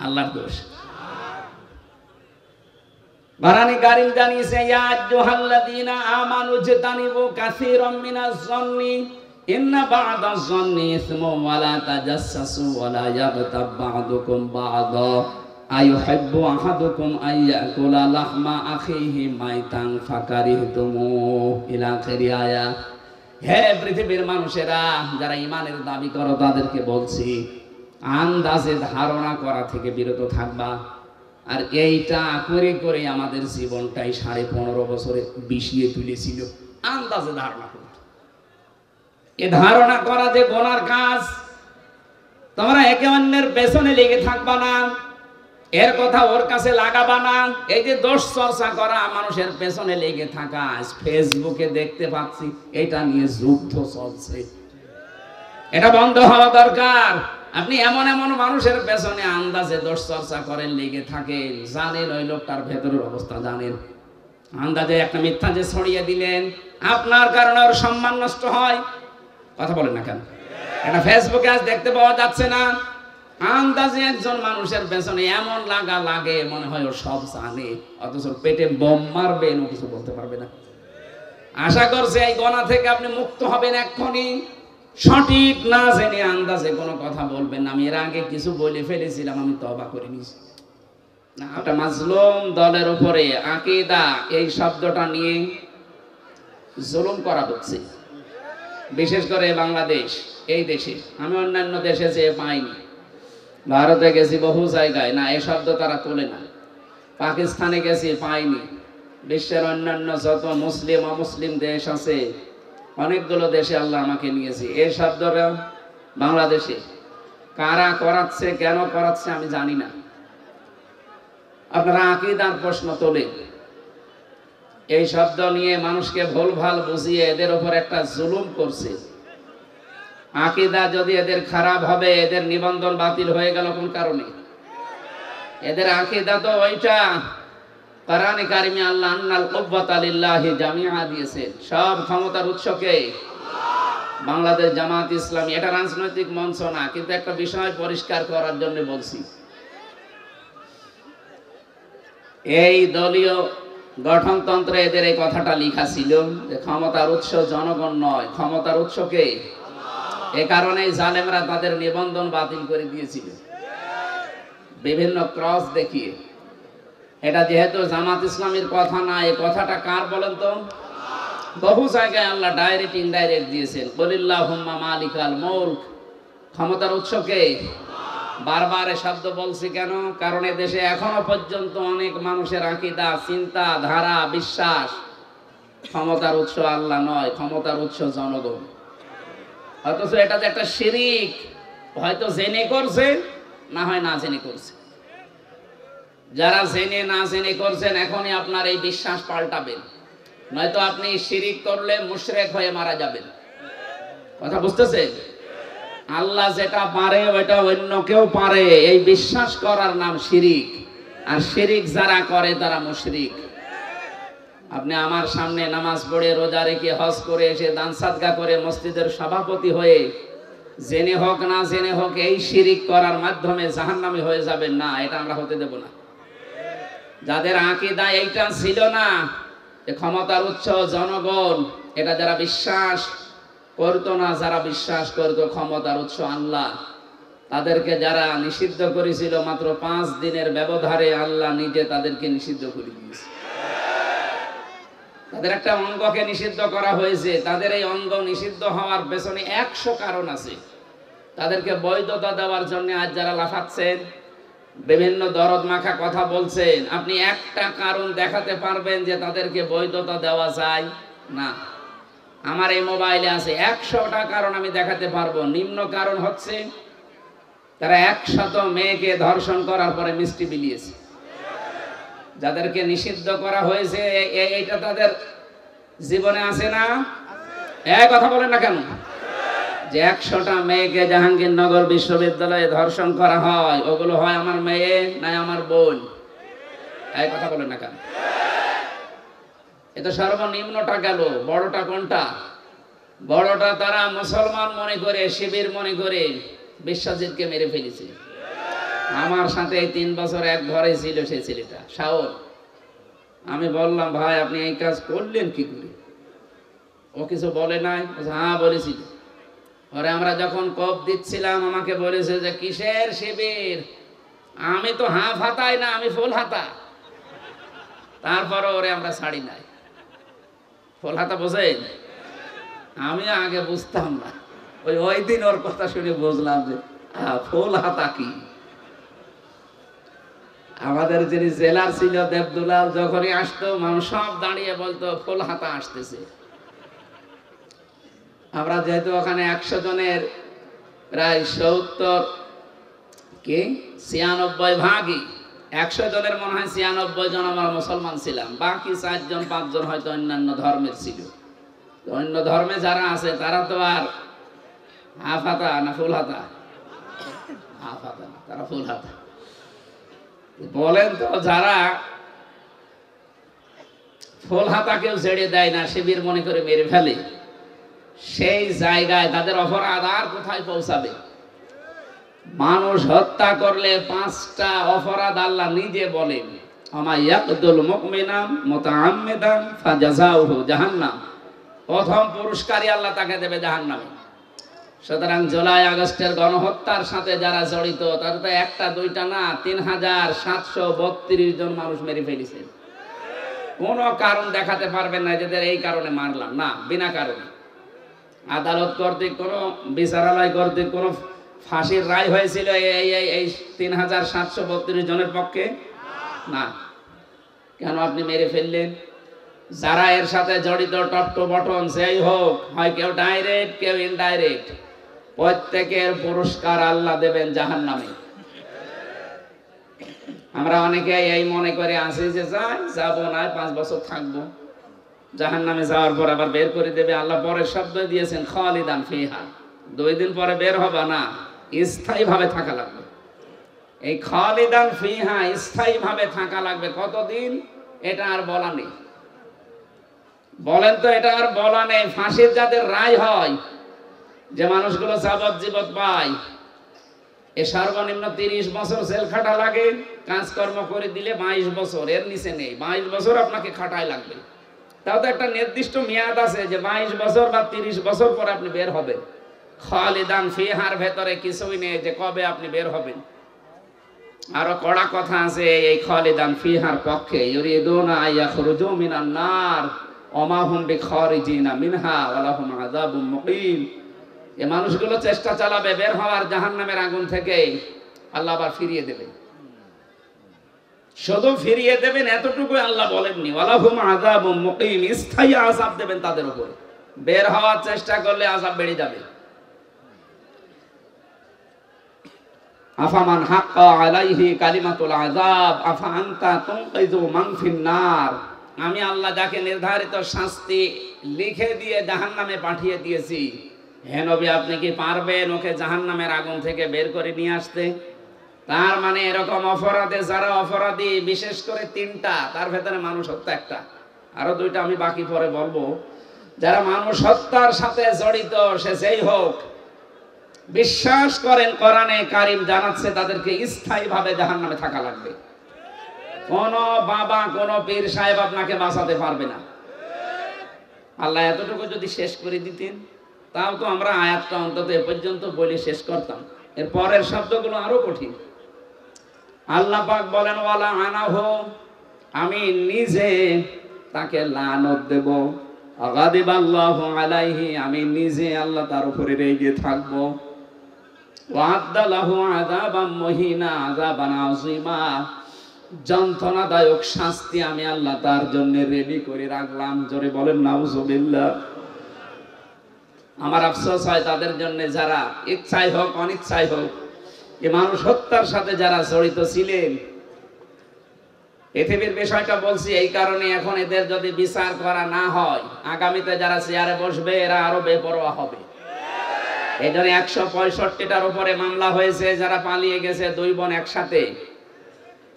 আল্লাহর দোষ। বারানি কারীম জানিয়েছে, ইয়া আইয়ুহাল্লাযীনা আমানু ইজতানিবু কাসীরাম মিনাজ যন্নি ইন্না বা'দাজ যন্নি ইসমুন ওয়া লা তাজাসসাসু ওয়া লা ইয়াগতাব বা'দুকুম বা'দা আইয়ুহিব্বু আহাদুকুম আইয়াকুলা লাহমা আখিহি মাইতান ফাকারিহতুমু ইলা আখিরি আয়া। হে পৃথিবীর মানুষেরা, যারা ঈমানের দাবি করো তাদেরকে বলছি, আন্দাজে ধারণা করা থেকে বিরত থাকবা। আর এইটা করে করে আমাদের জীবনটাই 15.5 বছরে বিষিয়ে তুলেছিল। আন্দাজে ধারণা করা, এ ধারণা করা যে গুনার কাজ। তোমরা একে অন্যের পেছনে লেগে থাকবা না, এর কথা ওর কাছে লাগাবা না। এই যে দোষ চর্চা করা, মানুষের পেছনে লেগে থাকা, ফেসবুকে দেখতে পাচ্ছি এটা নিয়ে যুদ্ধ চলছে। এটা বন্ধ হওয়া দরকার। আপনি এমন এমন মানুষের পেছনে আন্দাজে দোষ চর্চা করেন, লেগে থাকেন, জানেন ওই লোকটার ভেতরের অবস্থা জানেন। আন্দাজে একটা মিথ্যা যে ছড়িয়ে দিলেন, আপনার কারণে ওর সম্মান নষ্ট হয়। কথা বলেন না কেন? এটা ফেসবুকে আজ দেখতে পাওয়া যাচ্ছে না? আন্দাজে একজন মানুষের পেছনে এমন লাগা লাগে মনে হয় ও সব জানে, অথচ পেটে বোম মারবে ও কিছু বলতে পারবে না। আশা করছে এই গোনা থেকে আপনি মুক্ত হবেন এক্ষুনি। সঠিক না জেনে আন্দাজে কোনো কথা বলবেন না। আমি এর আগে কিছু বলে ফেলেছিলাম, আমি তওবা করে নিয়েছি। না, ওটা মাজলুম দলের উপরে আকীদা এই শব্দটা নিয়ে জুলুম করা হচ্ছে, বিশেষ করে বাংলাদেশ এই দেশে। আমি অন্যান্য দেশে যেয়ে পাইনি, ভারতে গেছি বহু জায়গায়, না এই শব্দ তারা তোলে না। পাকিস্তানে গেছি, পাইনি। বিশ্বের অন্যান্য যত মুসলিম অমুসলিম দেশ আছে, অনেকগুলো দেশে আল্লাহ আমাকে নিয়েছে। এই শব্দটা বাংলাদেশে কারা করাচ্ছে, কেন করাচ্ছে আমি জানি না। আপনারা আকীদার প্রশ্ন তোলেন, এই শব্দ নিয়ে মানুষকে ভুলভাল বুঝিয়ে এদের উপর একটা জুলুম করছে। আকীদা যদি এদের খারাপ হবে, এদের নিবন্ধন বাতিল হয়ে গেল কোন কারণে? এদের আকীদা তো ওইটা, কোরআনে কারিমে আল্লাহ আন্নাল কুওয়াতা লিল্লাহি জামিআ দিয়েছেন, সব ক্ষমতার উৎসকে বাংলাদেশ জামাত ইসলামী। এটা রাজনৈতিক মঞ্চ না, কিন্তু একটা বিষয় পরিষ্কার করার জন্য বলছি। এই দলীয় গঠনতন্ত্রে এদের এই কথাটা লেখা ছিল যে ক্ষমতার উৎস জনগণ নয়, ক্ষমতার উৎসকে। এ কারণেই জালেমরা তাদের নিবন্ধন বাতিল করে দিয়েছিল বিভিন্ন ক্রস দেখিয়ে। এটা যেহেতু জামাত ইসলামীর কথা না, এই কথাটা কার বলেন তো? বহু জায়গায় আল্লাহ ডাইরেক্ট ইনডাইরেক্ট দিয়েছেন, কুলিল্লাহুম্মা মালিকাল মুলক, ক্ষমতার উৎসকে। বারবার এই শব্দ বলছি কেন? কারণ এ দেশে এখনো পর্যন্ত অনেক মানুষের আকীদা, চিন্তা ধারা, বিশ্বাস ক্ষমতার উৎস আল্লাহ নয়, ক্ষমতার উৎস জনগণ। অথচ এটা যে একটা শিরিক, হয়তো জেনে করছে, না হয় না জেনে করছে। যারা জেনে না জেনে করছেন, এখনই আপনার এই বিশ্বাস পাল্টাবেন, নয়তো আপনি শিরিক করলে মুশরিক হয়ে মারা যাবেন। কথা বুঝতেছেন? আল্লাহ যেটা পারে ওইটা অন্য কেউ পারে, এই বিশ্বাস করার নাম শিরিক। আর শিরিক যারা করে তারা মুশরিক। আপনি আমার সামনে নামাজ পড়ে, রোজা রেখে, হজ করে এসে দান সাদকা করে মসজিদের সভাপতি হয়ে জেনে হোক না জেনে হোক এই শিরিক করার মাধ্যমে জাহান্নামী হয়ে যাবেন না, এটা আমরা হতে দেব না। যাদের আকীদা এইটা ছিল না, যে ক্ষমতার উৎস জনগণ, এটা যারা বিশ্বাস করতো না, যারা বিশ্বাস করতো ক্ষমতার উৎস আল্লাহ, তাদেরকে যারা নিষিদ্ধ করেছিল মাত্র 5 দিনের ব্যবধানে আল্লাহ নিজে তাদেরকে নিষিদ্ধ করে দিয়েছে। তাদের একটা অঙ্গকে নিষিদ্ধ করা হয়েছে। তাদের এই অঙ্গ নিষিদ্ধ হওয়ার পেছনে 100 কারণ আছে। তাদেরকে বৈধতা দেওয়ার জন্য আজ যারা লাফাচ্ছেন, বিভিন্ন দরদ মাখা কথা বলছেন, আপনি একটা কারণ দেখাতে পারবেন যে তাদেরকে বৈধতা দেওয়া যায় না? আমার এই মোবাইলে আছে 100টা কারণ আমি দেখাতে পারবো। নিম্ন কারণ হচ্ছে তারা 100 মেয়েকে ধর্ষণ করার পরে মিষ্টি বিলিয়েছে। যাদেরকে নিষিদ্ধ করা হয়েছে এইটা তাদের জীবনে আছে না? এই কথা বলেন না কেন? যে 100টা মেয়েকে জাহাঙ্গীরনগর বিশ্ববিদ্যালয়ে ধর্ষণ করা হয়, ওগুলো হয় আমার মেয়ে না আমার বোন? এই কথা বলেন না কেন? এটা সর্বনিম্নটা গেল। বড়টা কোনটা? বড়টা তারা মুসলমান মনে করে, শিবির মনে করে বিশ্বজিৎকে মেরে ফেলেছে। আমার সাথে এই 3 বছর এক ঘরে ছিল সেই ছেলেটা, শাওন। আমি বললাম, ভাই আপনি এই কাজ করলেন কি করে? ও কিছু বলে নাই? হ্যাঁ বলেছিল। ওরে আমরা যখন কোপ দিচ্ছিলাম আমাকে বলেছে যে কিসের শিবির? আমি তো হাফ হাতাই না, আমি ফুল হাতা। তারপরে ওরে আমরা ছাড়ি নাই। ফুল হাতা বোঝেন? আমি আগে বুঝতাম না, ওই দিন ওর কথা শুনে বুঝলাম যে ফুল হাতা কি। আমাদের যিনি জেলার ছিল দেবদুলাল, যখনই আসতো মানুষ সব দাঁড়িয়ে বলতো ফুল হাতা আসতেছে। আমরা যেহেতু ওখানে 100 জনের প্রায় 96 ভাগই, 100 জনের মনে হয় 96 জন আমরা মুসলমান ছিলাম, বাকি 4 জন 5 জন হয়তো অন্যান্য ধর্মের ছিল। অন্য ধর্মে যারা আছে তারা তো আর হাফ হাতা না ফুল হাতা? হাফ হাতা না, তারা ফুল হাতা। বলেন তো, যারা ফুল হাতা কেউ ছেড়ে দেয় না, শিবির মনে করে মেরে ফেলে, সেই জায়গায় তাদের অপরাধ আর কোথায় পৌঁছাবে? মানুষ হত্যা করলে 5টা অপরাধ আল্লাহ নিজে বলেন, আমা ইয়াকতুল মুমিনা মুতাআম্মিদান ফাজাযাউহু জাহান্নাম। প্রথম পুরস্কারই আল্লাহ তাকে দেবে জাহান্নামে। সুতরাং জুলাই আগস্টের গণহত্যার সাথে যারা জড়িত, তারা তো 1টা 2টা না, 3732 জন মানুষ মেরে ফেলেছে। কোনো কারণ দেখাতে পারবেন না যাদের এই কারণে মারলাম, না, বিনা কারণে। আদালত কর্তৃক কোনো, বিচারালয় কর্তৃক কোনো ফাঁসির রায় হয়েছিল এই 3732 জনের পক্ষে? না। কেন আপনি মেরে ফেললেন? যারা এর সাথে জড়িত টপ টু বটম সেই হোক, হয় কেউ ডাইরেক্ট কেউ ইনডাইরেক্ট, প্রত্যেকের পুরস্কার আল্লাহ দেবেন জাহান্নামে। আমরা অনেকে এই মনে করে আসি যে যাবো না, 5 বছর থাকবো, জাহান্নামে যাওয়ার পর আবার বের করে দেবে আল্লাহ। পরের শব্দ দিয়েছেন খালিদান ফিহা, 2 দিন পরে বের হবে না, স্থায়ী ভাবে থাকা লাগবে। এই খালিদান ফিহা স্থায়ী ভাবে থাকা লাগবে কতদিন এটা আর বলা নেই। বলেন তো, এটা আর বলা নেই। ফাঁসির যাদের রায় হয়, যে মানুষগুলো যাবজ্জীবন পায়, এ সর্বনিম্ন 30 বছর জেল খাটা লাগে, কাজকর্ম করে দিলে 22 বছর, এর নিচে নেই। 22 বছর আপনাকে খাটাই লাগবে। তাও তো একটা নির্দিষ্ট মেয়াদ আছে যে 22 বছর বা 30 বছর পরে আপনি বের হবেন। খালিদান ফিহার ভেতরে কিছুই নেই যে কবে আপনি বের হবেন। আরো কড়া কথা আছে এই খালিদান ফিহার পক্ষে, ইউরিদুনা আইয়াখরুজু মিনান নার ওমা হুম বিখারিজিনা মিনহা ওয়া লাহুম আযাবুম মুকিম। এই মানুষগুলো চেষ্টা চালাবে বের হওয়ার জাহান্নামের আগুন থেকে, আল্লাহ আবার ফিরিয়ে দেবেন। শুধু ফিরিয়ে দেবেন এতটুকু আল্লাহ বলেননি, ওয়া লাহুম আযাবুম মুকিম, স্থায়ী আযাব দেবেন তাদের উপর। বের হওয়ার চেষ্টা করলে আযাব বেড়ে যাবে। আফামান হাক্কা আলাইহি কালিমাতুল আযাব আফা আনতা তুনকিযু মান ফিন নার। আমি আল্লাহ যাকে নির্ধারিত শাস্তি লিখে দিয়ে জাহান্নামে পাঠিয়ে দিয়েছি, হে নবী আপনি কি পারবেন ওকে জাহান্নামের আগুন থেকে বের করে নিয়ে আসতে? তার মানে এরকম অপরাধে যারা অপরাধী, বিশেষ করে 3টা, তার ভেতরে মানুষ হত্যা একটা, আরো 2টা আমি বাকি পরে বলবো। যারা মানুষ হত্যার সাথে জড়িত, সে যেই হোক, বিশ্বাস করেন কোরআনে কারীম জানাচ্ছে তাদেরকে স্থায়ীভাবে জাহান্নামে থাকা লাগবে। কোন বাবা, কোন পীর সাহেব আপনাকে বাঁচাতে পারবে না। আল্লাহ এতটুকু যদি শেষ করে দিতেন, তাও তো আমরা আয়াতটা অন্তত এ পর্যন্ত বলে শেষ করতাম। এর পরের শব্দগুলো আরো কঠিন। আল্লাহ পাক বলেন ওয়ালা আনাহু, আমি নিজে তাকে লানত দেব। আগাদিবাল্লাহু আলাইহি, আমি নিজে আল্লাহ তার উপরে রেগে থাকব। ওয়া'আদ্দা লাহু আযাবাম মুহিনা, আযাবান আযীমা, যন্ত্রণাদায়ক শাস্তি আমি আল্লাহ তার জন্য রেডি করে রাখলাম। জোরে বলেন নাউজুবিল্লাহ। আমার আফসোস হয় তাদের জন্য যারা ইচ্ছাই হোক অনিচ্ছাই হোক এই মানুষ হত্যার সাথে যারা জড়িত ছিলেন। পৃথিবীর বিষয়টা বলছি এই কারণে, এখন এদের যদি বিচার করা না হয়, আগামীতে যারা চেয়ারে বসবে এরা আরো বেপরোয়া হবে। এই জন্য 165টার উপরে মামলা হয়েছে, যারা পালিয়ে গেছে 2 বোন একসাথে,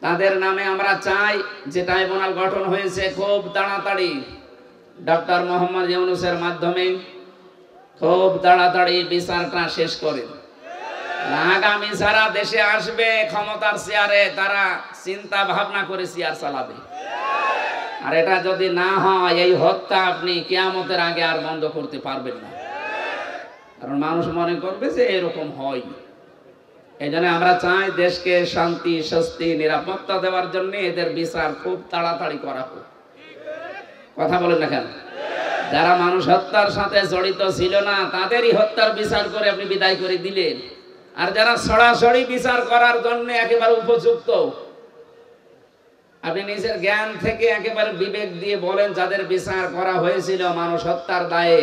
তাদের নামে আমরা চাই যে ট্রাইব্যুনাল গঠন হয়েছে খুব তাড়াতাড়ি ডক্টর মোহাম্মদ ইউনূসের মাধ্যমে খুব তাড়াতাড়ি বিচারটা শেষ করেন। আগামী যারা দেশে আসবে ক্ষমতার চেয়ারে, তারা চিন্তা ভাবনা করে চেয়ার চালাবে। আর এটা যদি না হয়, এই হত্যা আপনি কিয়ামতের আগে আর বন্ধ করতে পারবেন না। কারণ মানুষ মনে করবে যে এরকম হয়। এই জন্য আমরা চাই দেশকে শান্তি, স্বস্তি, নিরাপত্তা দেওয়ার জন্য এদের বিচার খুব তাড়াতাড়ি করা হোক। কথা বলেন না কেন? যারা মানুষ হত্যার সাথে জড়িত ছিল না, তাদেরই হত্যার বিচার করে আপনি বিদায় করে দিলেন। আর যারা সরাসরি বিচার করার জন্য একেবারে উপযুক্ত, আপনি নিজের জ্ঞান থেকে একেবারে বিবেক দিয়ে বলেন, যাদের বিচার করা হয়েছিল মানুষ হত্যার দায়ে,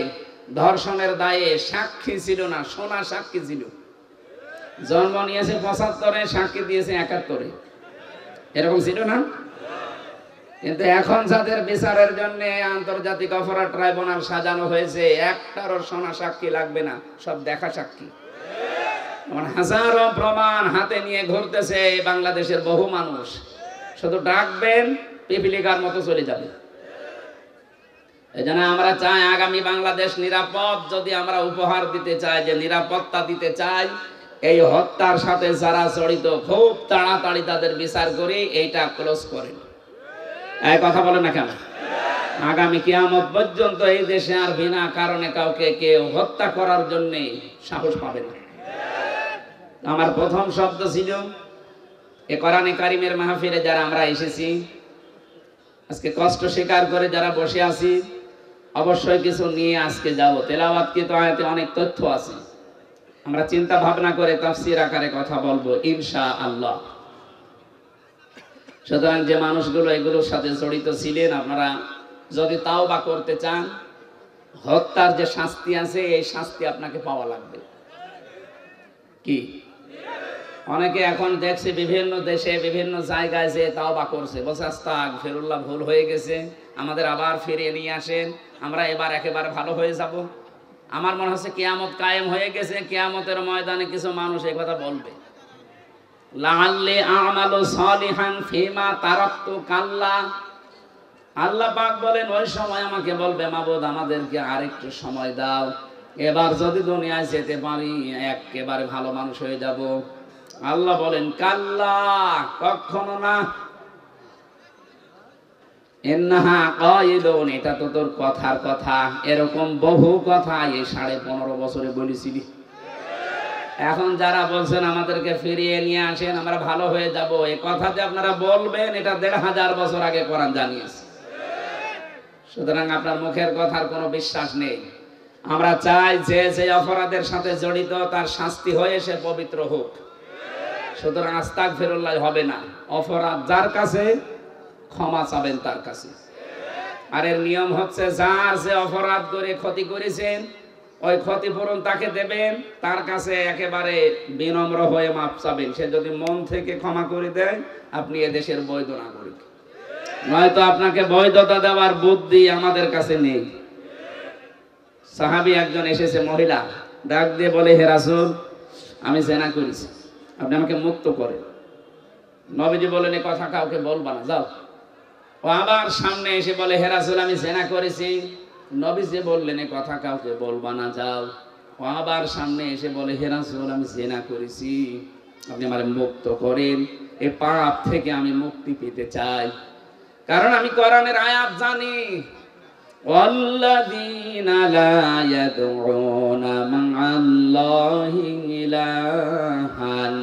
ধর্ষণের দায়ে, সাক্ষী ছিল না, সোনা সাক্ষী ছিল। জন্ম নিয়েছে 75-এ, সাক্ষী দিয়েছে 71-এ, এরকম ছিল না? কিন্তু এখন যাদের বিচারের জন্য আন্তর্জাতিক অপরাধ ট্রাইব্যুনাল সাজানো হয়েছে, একটারও সোনা সাক্ষী লাগবে না, সব দেখা সাক্ষী। হাজারো প্রমাণ হাতে নিয়ে ঘুরতেছে বাংলাদেশের বহু মানুষ। শুধু ডাকবেন, পিপিলিকার মতো চলে যাবে। এজন্য আমরা চাই আগামী বাংলাদেশ নিরাপদ। যদি আমরা উপহার দিতে চাই, যে নিরাপত্তা দিতে চাই, এই হত্যার সাথে যারা জড়িত খুব তাড়াতাড়ি তাদের বিচার করে এইটা ক্লোজ করেন। এই কথা বলেন না কেন? আগামী কিয়ামত পর্যন্ত এই দেশে আর বিনা কারণে কাউকে কেউ হত্যা করার জন্য সাহস পাবে না। আমার প্রথম শব্দ ছিল, এ কোরআনে কারিমের মাহফিলে যারা আমরা এসেছি, আজকে কষ্ট স্বীকার করে যারা বসে আছি, অবশ্যই কিছু নিয়ে আজকে যাব। তেলাওয়াতকৃত আয়াতে অনেক তথ্য আছে, আমরা চিন্তা ভাবনা করে তাফসীর আকারে কথা বলবো ইনশাআল্লাহ। সুতরাং যে মানুষগুলো এগুলোর সাথে জড়িত ছিলেন, আপনারা যদি তাওবা করতে চান, হত্যার যে শাস্তি আছে এই শাস্তি আপনাকে পাওয়া লাগবে। কি অনেকে এখন দেখছে বিভিন্ন দেশে বিভিন্ন জায়গায় যে তাওবা করছে, বলছে আস্তাগফিরুল্লাহ, ভুল হয়ে গেছে, আমাদের আবার ফিরিয়ে নিয়ে আসেন, আমরা এবার একেবারে ভালো হয়ে যাব। আমার মনে হচ্ছে কিয়ামত কায়েম হয়ে গেছে, কিয়ামতের ময়দানে কিছু মানুষ এই কথা বলবে, লাআল্লি আমালু সালিহান ফিমা তারাকতু কাল্লা। আল্লাহ পাক বলেন ওই সময় আমাকে বলবে, মাবুদ আমাদেরকে আরেকটু সময় দাও, এবার যদি দুনিয়ায় যেতে পারি একেবারে ভালো মানুষ হয়ে যাব। আল্লাহ বলেন কাল্লা, কখনো না। ইন্নাহা কাইলুন, এটা তো তোর কথার কথা, এরকম বহু কথা এই 15.5 বছরে বলেছিলি। এখন যারা বলছেন আমাদেরকে ফিরিয়ে নিয়ে আসেন, আমরা ভালো হয়ে যাব, এই কথা যে আপনারা বলবেন এটা 1500 বছর আগে কোরআন জানিয়েছে। সুতরাং আপনার মুখের কথার কোনো বিশ্বাস নেই। আমরা চাই যে যে অপরাধের সাথে জড়িত তার শাস্তি হয়ে সে পবিত্র হোক। সুতরাং আস্তাগফিরুল্লাহ হবে না, অপরাধ যার কাছে ক্ষমা চাবেন তার কাছে। আর এর নিয়ম হচ্ছে যার যে অপরাধ করে ক্ষতি করেছেন ওই ক্ষতিপূরণ তাকে দেবেন, তার কাছে একেবারে বিনম্র হয়ে মাপ চাবেন। সে যদি মন থেকে ক্ষমা করে দেয় আপনি এদেশের বৈধ নাগরিক, নয়তো আপনাকে বৈধতা দেওয়ার বুদ্ধি আমাদের কাছে নেই। সাহাবী একজন এসেছে, মহিলা, ডাক দিয়ে বলে, হে রাসূল আমি জিনা করেছি, আপনি আমাকে মুক্ত করেন। নবীজি বলেন এ কথা কাউকে বলবা না, যাও। ও আবার সামনে এসে বলে, হে রাসূল আমি জিনা করেছি। নবীজি বললেন এ কথা কাউকে বলবা না, যাও। ও আবার সামনে এসে বলে, হে রাসূল আমি জিনা করেছি, আপনি আমারে মুক্ত করেন, এই পাপ থেকে আমি মুক্তি পেতে চাই। কারণ আমি কোরআনের আয়াত জানি, ওয়াল্লাযীনা লা ইয়াদউনা মা'আল্লাহি ইলাহান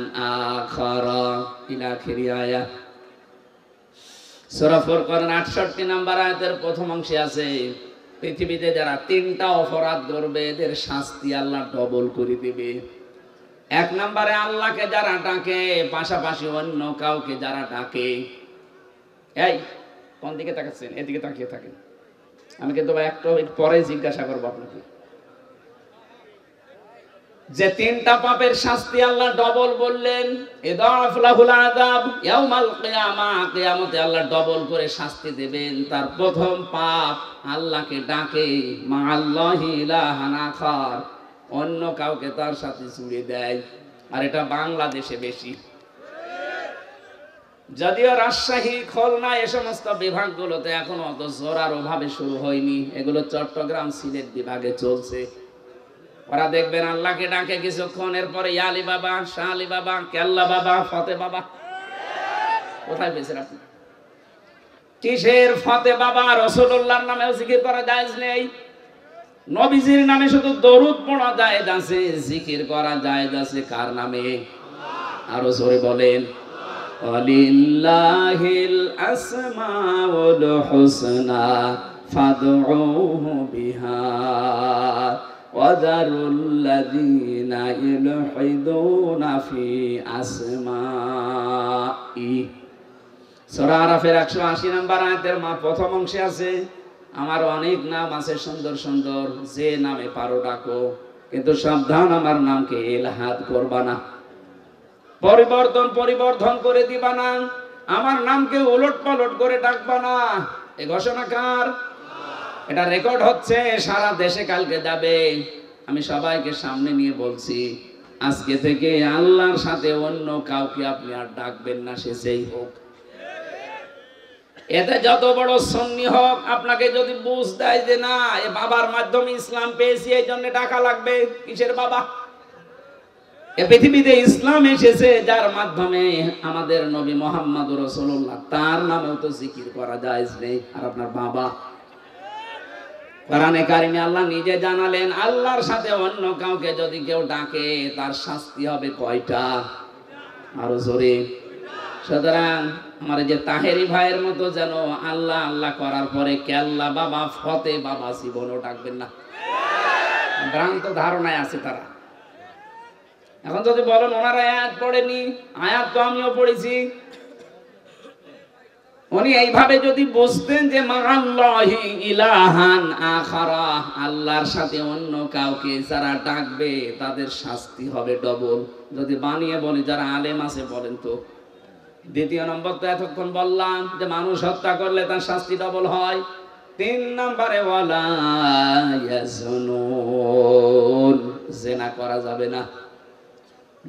আখারা, ইলা আখিরি আয়াত। সূরা ফুরকানের 68 নম্বর আয়াতের প্রথম অংশে আছে, পৃথিবীতে যারা 3টা অপরাধ করবে এদের শাস্তি আল্লাহ ডবল করে দেবে। 1 নম্বরে আল্লাহকে যারা ডাকে, পাশাপাশি অন্য কাউকে যারা ডাকে। এই কোন দিকে তাকাচ্ছেন? এদিকে তাকিয়ে থাকেন, আমি কিন্তু একটু পরে জিজ্ঞাসা করবো আপনাকে। যে 3টা পাপের শাস্তি আল্লাহ ডবল বললেন, ইদাফ লাহুল আযাব ইয়াউমাল কিয়ামা, কিয়ামতে আল্লাহ ডবল করে শাস্তি দেবেন। তার প্রথম পাপ আল্লাহকে ডাকে, মা আল্লাহি ইলাহান আখার, অন্য কাউকে তার সাথে জুড়ে দেয়। আর এটা বাংলাদেশে বেশি, যদিও রাজশাহী, খুলনা এ সমস্ত বিভাগগুলোতে এখনো অত জোরালো ভাবে শুরু হয়নি, এগুলো চট্টগ্রাম, সিলেট বিভাগে চলছে। ওরা দেখবেন আল্লাহকে ডাকে কিছুক্ষণ, এরপরে ইয়া আলী বাবা, শাহ আলী বাবা, কেল্লা বাবা, ফতে বাবা। কোথায় পেয়েছেন আপনি? কিসের ফতে বাবা? রাসূলুল্লাহর নামেও জিকির করা জায়েজ নেই, নবীজির নামে শুধু দরুদ পড়া জায়েজ আছে, জিকির করা জায়েজ আছে কার নামে? আরো জোরে বলেন, ওয়ালিল্লাহিল আসমাউল হুসনা ফাদউহু বিহা ওয়াযারুল্লাযীনা ইলহিদুনা ফি আসমাই। সূরা আরাফের 180 নম্বর আয়াতের প্রথম অংশে আছে, আমার অনেক নাম আছে সুন্দর সুন্দর, যে নামে পারো ডাকো, কিন্তু সাবধান আমার নামকে ইলহাদ করবা না, পরিবর্ধন করে দিবা না, আমার নামকে উলট পালট করে ডাকবা না। এই ঘোষণা কার? এটা রেকর্ড হচ্ছে, সারা দেশে কালকে যাবে। আমি সবাইকে সামনে নিয়ে বলছি, আজকে থেকে আল্লাহর সাথে অন্য কাউকে আপনি আর ডাকবেন না, সে যেই হোক। এতে যত বড় সুন্নি হোক, আপনাকে যদি বুঝ দেয় যে না এ বাবার মাধ্যমে ইসলাম পেয়েছি এই জন্য ডাকা লাগবে, কিসের বাবা? এ পৃথিবীতে ইসলাম এসেছে যার মাধ্যমে আমাদের নবী মুহাম্মদুর রাসূলুল্লাহ, তার নামেও তো জিকির করা জায়েজ নেই। আর আপনার বাবা, কোরআনে কারিমে আল্লাহ নিজে জানালেন, আল্লাহর সাথে অন্য কাউকে যদি কেউ ডাকে তার শাস্তি হবে কয়টা? আরো জোরে। সুতরাং আমার যে তাহেরি ভাইয়ের মতো যেন আল্লাহ আল্লাহ করার পরে কেল্লা বাবা, ফতে বাবা জীবনও ডাকবেন না, ভ্রান্ত ধারণায় আছে তারা। এখন যদি বলেন ওনারা আয়াত পড়েনি, আয়াত তো আমিও পড়েছি। উনি এইভাবে যদি বুঝতেন যে মাআল্লাহি ইলাহান আখারা, আল্লাহর সাথে অন্য কাউকে যারা ডাকবে তাদের শাস্তি হবে ডবল। যদি বানিয়ে বলে যারা আলেম আছে বলেন তো। দ্বিতীয় নম্বর তো এতক্ষণ বললাম যে মানুষ হত্যা করলে তার শাস্তি ডবল হয়। 3 নম্বরে ওয়ালা ইয়াজনুন, জিনা করা যাবে না।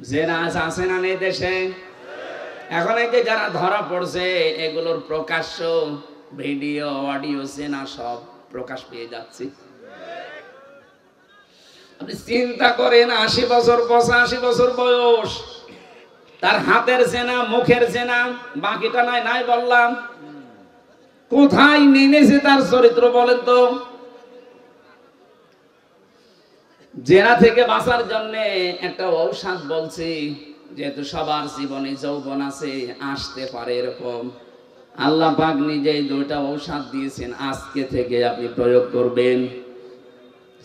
জিনা আছে না নেই দেশে? এখন এই যে যারা ধরা পড়ছে এগুলোর প্রকাশ্য ভিডিও অডিও জিনা সব প্রকাশ পেয়ে যাচ্ছে। আপনি চিন্তা করেন 80 বছর 85 বছর বয়স, তার হাতের জেনা মুখের জেনা, বাকিটা নাই বললাম। কোথায় নেমেছে তার চরিত্র বলেন তো? জেনা থেকে বাঁচার জন্য একটা ঔষধ বলছি, যেহেতু সবার জীবনে যৌবন আছে, আসতে পারে এরকম। আল্লাহ পাক নিজেই 2টা ঔষধ দিয়েছেন, আজকে থেকে আপনি প্রয়োগ করবেন।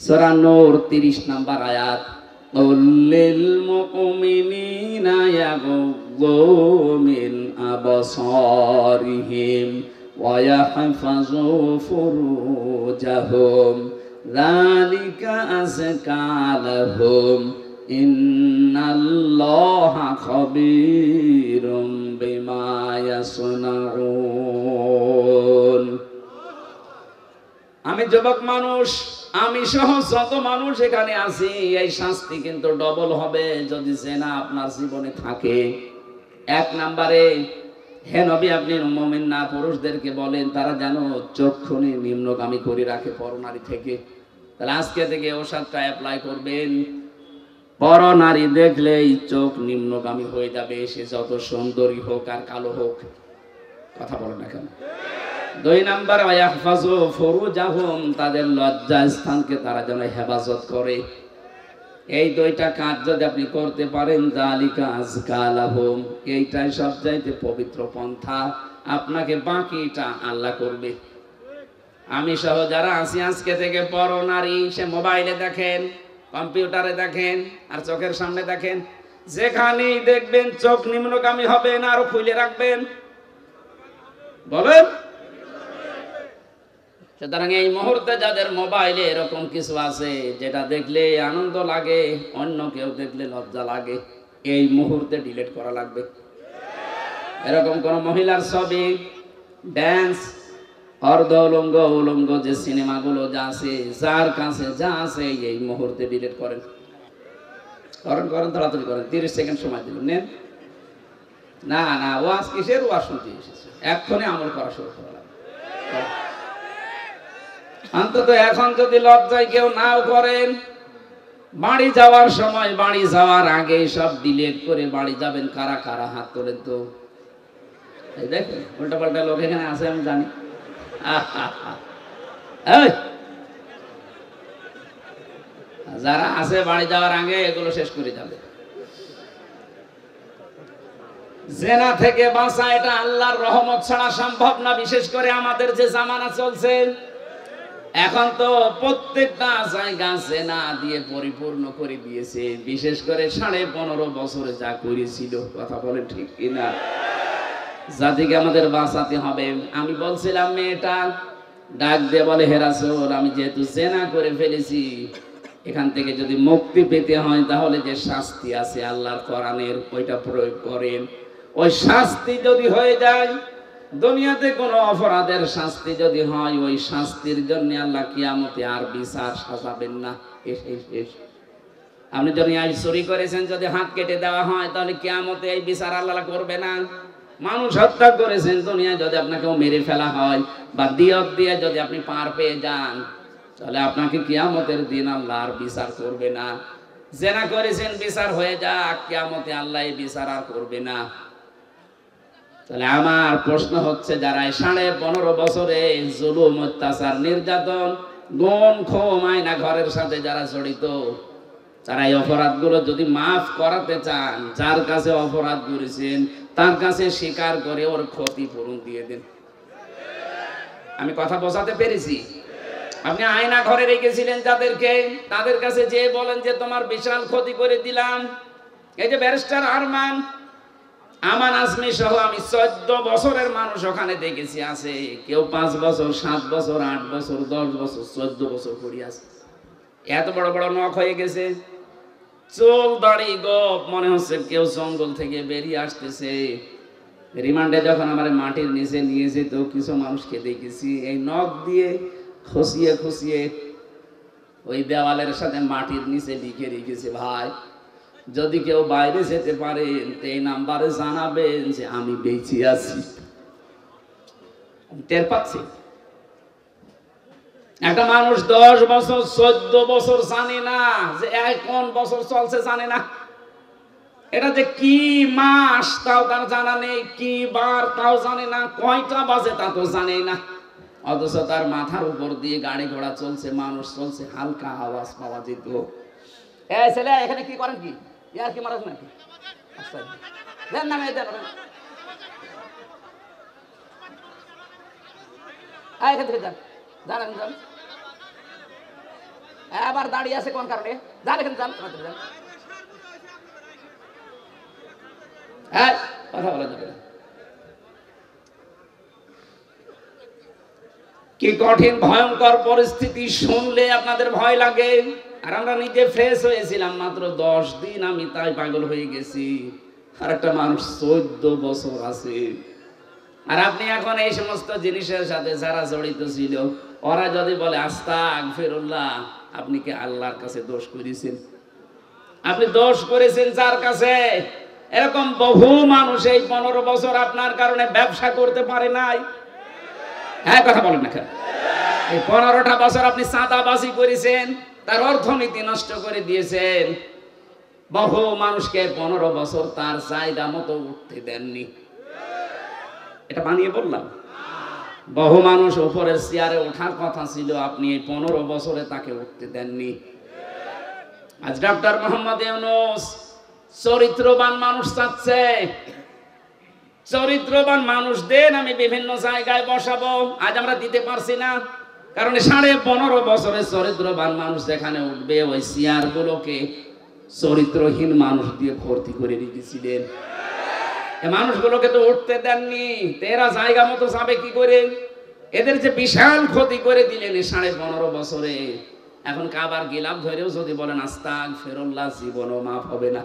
সূরা নূর 30 নম্বর আয়াত, লিল মুমিনিনা ইয়াগুযু মিন আবসারিহিম ওয়া ইয়াহফাযু ফুরুজাহুম যালিকা আযকা লাহুম ইন্নাল্লাহা খাবীরুম বিমা ইয়াসনাউন। আমি যুবক মানুষ, আমি সহ যত মানুষ এখানে আছি, এই শাস্তি কিন্তু ডবল হবে যদি জেনা আপনার জীবনে থাকে। 1 নম্বরে, হে নবী আপনি মুমিন না পুরুষদেরকে বলেন তারা যেন চক্ষুনি নিম্নগামী করে রাখে পরনারী থেকে। তাহলে আজকে থেকে ওষুধটা অ্যাপ্লাই করবেন। পরনারী দেখলেই চোখ নিম্নগামী হয়ে যাবে, সে যত সুন্দরী হোক আর কালো হোক। কথা বলেন না কেন? 2 নম্বর, ওয়াহফাযু ফুরুজাহুম, তাদের লজ্জা স্থানকে তারা যেন হেফাজত করে। এই 2টা কাজ যদি আপনি করতে পারেন, যালিকা আযকা লাহুম, এইটাই সবচাইতে পবিত্র পন্থা। আপনাকে বাকিটা আল্লাহ করবে। আমি সহ যারা আছি আজকে থেকে পরনারী, সে মোবাইলে দেখেন, কম্পিউটারে দেখেন আর চোখের সামনে দেখেন, যেখানেই দেখবেন চোখ নিম্নগামী হবে না, আরো খুলে রাখবেন। বলেন। সুতরাং এই মুহূর্তে যাদের মোবাইলে এরকম কিছু আছে যেটা দেখলে আনন্দ লাগে, অন্য কেউ দেখলে লজ্জা লাগে, এই মুহূর্তে ডিলিট করা লাগবে। এরকম কোন মহিলার ছবি, ড্যান্স, অর্ধ উলঙ্গ উলঙ্গ যে সিনেমাগুলো যা আছে, যার কাছে যা আছে এই মুহূর্তে ডিলিট করেন। করেন তাড়াতাড়ি করেন। 30 সেকেন্ড সময় দিলেন, নেন। না ওয়াজ কিসের? ওয়াজ শুনতে এসেছে, এক্ষুনি আমল করা শুরু করা লাগবে। অন্তত এখন যদি লজ্জায় কেউ নাও করেন, বাড়ি যাওয়ার সময়, বাড়ি যাওয়ার আগে সব ডিলিট করে বাড়ি যাবেন। কারা কারা হাত তোলেন তো? এই দেখেন উল্টা পাল্টা লোক এখানে আছে, আমি জানি। যারা আছে বাড়ি যাওয়ার আগে এগুলো শেষ করে যাবে। জেনা থেকে বাঁচা এটা আল্লাহর রহমত ছাড়া সম্ভব না। বিশেষ করে আমাদের যে জামানা চলছে এখন, তো প্রত্যেকটা জায়গা জেনা দিয়ে পরিপূর্ণ করে দিয়েছে। বিশেষ করে 15.5 বছরে যা করেছিল, কথা বলে ঠিক কিনা? জাতিকে আমাদের বাঁচাতে হবে। আমি বলছিলাম, মেয়েটা ডাক দিয়ে বলে, হে রাসূল, আমি যেহেতু জেনা করে ফেলেছি, এখান থেকে যদি মুক্তি পেতে হয় তাহলে যে শাস্তি আছে আল্লাহর কোরআনের, ওইটা প্রয়োগ করেন। ওই শাস্তি যদি হয়ে যায়, দুনিয়াতে কোনো অপরাধের শাস্তি যদি হয়, ওই শাস্তির জন্য আল্লাহ কিয়ামতে আর বিচার সাজাবেন না। আপনি দুনিয়ায় চুরি করেছেন, যদি হাত কেটে দেওয়া হয় তাহলে কিয়ামতে এই বিচার আল্লাহ করবে না। মানুষ হত্যা করেছেন, দুনিয়ায় যদি আপনাকেও মেরে ফেলা হয় বা দিয়ত দিয়ে যদি আপনি পার পেয়ে যান, তাহলে আপনাকে কিয়ামতের দিন আল্লাহ আর বিচার করবে না। জেনা করেছেন, বিচার হয়ে যাক, কিয়ামতে আল্লাহ এই বিচার আর করবে না। তাহলে আমার প্রশ্ন হচ্ছে, যারা 15.5 বছরে জুলুম, অত্যাচার, নির্যাতন, গুম, খুন, আয়না ঘরের সাথে যারা জড়িত, তারা এই অপরাধগুলো যদি মাফ করাতে চান, যার কাছে অপরাধ করেছেন তার কাছে স্বীকার করে ওর ক্ষতিপূরণ দিয়ে দেন। আমি কথা বোঝাতে পেরেছি? আপনি আয়না ঘরে রেখেছিলেন যাদেরকে, তাদের কাছে যে বলেন যে তোমার বিশাল ক্ষতি করে দিলাম। এই যে ব্যারিস্টার আরমান, আমান আজমি সহ আমি 14 বছরের মানুষ ওখানে দেখেছি আছে, কেউ 5 বছর 7 বছর 8 বছর 10 বছর 14 বছর পড়ে আছে। এত বড় বড় নখ হয়ে গেছে, চুল দাড়ি গোপ, মনে হচ্ছে কেউ জঙ্গল থেকে বেরিয়ে আসতেছে। রিমান্ডে যখন আমার মাটির নিচে নিয়ে যেত কিছু মানুষকে দেখেছি এই নখ দিয়ে খুশিয়ে খুশিয়ে ওই দেওয়ালের সাথে মাটির নিচে লিখে রেখেছে, ভাই যদি কেউ বাইরে যেতে পারেন এই নাম্বারে জানাবেন যে আমি বেঁচে আছি। টের পাচ্ছি একটা মানুষ 10 বছর 14 বছর জানে না যে কোন বছর চলছে, জানে না এটা যে কি মাস তাও তার জানা নেই, কি বার তাও জানে না, কয়টা বাজে তা তো জানে না। অথচ তার মাথার উপর দিয়ে গাড়ি ঘোড়া চলছে, মানুষ চলছে, হালকা আওয়াজ পাওয়া যেত। এই ছেলে এখানে কি করেন, কি ইয়ার কি মারাস নাকি? দেন না মেয়ে দেন, এখান থেকে যান, জানেন যান। আবার দাঁড়িয়ে আছে কোন কারণে? যান এখানে যান, যান। কথা বলা যাবে না। কি কঠিন ভয়ঙ্কর পরিস্থিতি শুনলে আপনাদের ভয় লাগে। আর আমরা নিজে ফ্রেশ হয়েছিলাম মাত্র 10 দিন, আমি তাই পাগল হয়ে গেছি। আর একটা মানুষ 14 বছর আছে। আর আপনি এখন এই সমস্ত জিনিসের সাথে যারা জড়িত ছিল ওরা যদি বলে আস্তাগফিরুল্লাহ, আপনি কি আল্লাহর কাছে দোষ করেছেন? আপনি দোষ করেছেন যার কাছে? এরকম বহু মানুষ এই 15 বছর আপনার কারণে ব্যবসা করতে পারে নাই। হ্যাঁ কথা বলেন না কেন? এই 15টা বছর আপনি চাঁদাবাজি করেছেন, তার অর্থনীতি নষ্ট করে দিয়েছেন। বহু মানুষকে 15 বছর তার জায়গা মতো উঠতে দেননি। এটা বানিয়ে বললাম? বহু মানুষ উপরের চেয়ারে ওঠার কথা ছিল, আপনি এই 15 বছরে তাকে উঠতে দেননি। আজ ডক্টর মোহাম্মদ ইউনূস চরিত্রবান মানুষ চাচ্ছে। চরিত্রবান মানুষ দেন, আমি বিভিন্ন জায়গায় বসাবো। আজ আমরা দিতে পারছি না, কারণ 15.5 বছরের চরিত্রবান মানুষ যেখানে উঠবে ওই চেয়ার গুলোকে চরিত্রহীন মানুষ দিয়ে ভর্তি করে রেখেছিলেন। এই মানুষগুলোকে তো উঠতে দেননি, তেরা জায়গা মতো যাবে কি করে? এদের যে বিশাল ক্ষতি করে দিলেন 15.5 বছরে। এখন কাবার গিলাফ ধরেও যদি বলেন আস্তাগফিরুল্লাহ, জীবনও মাফ হবে না।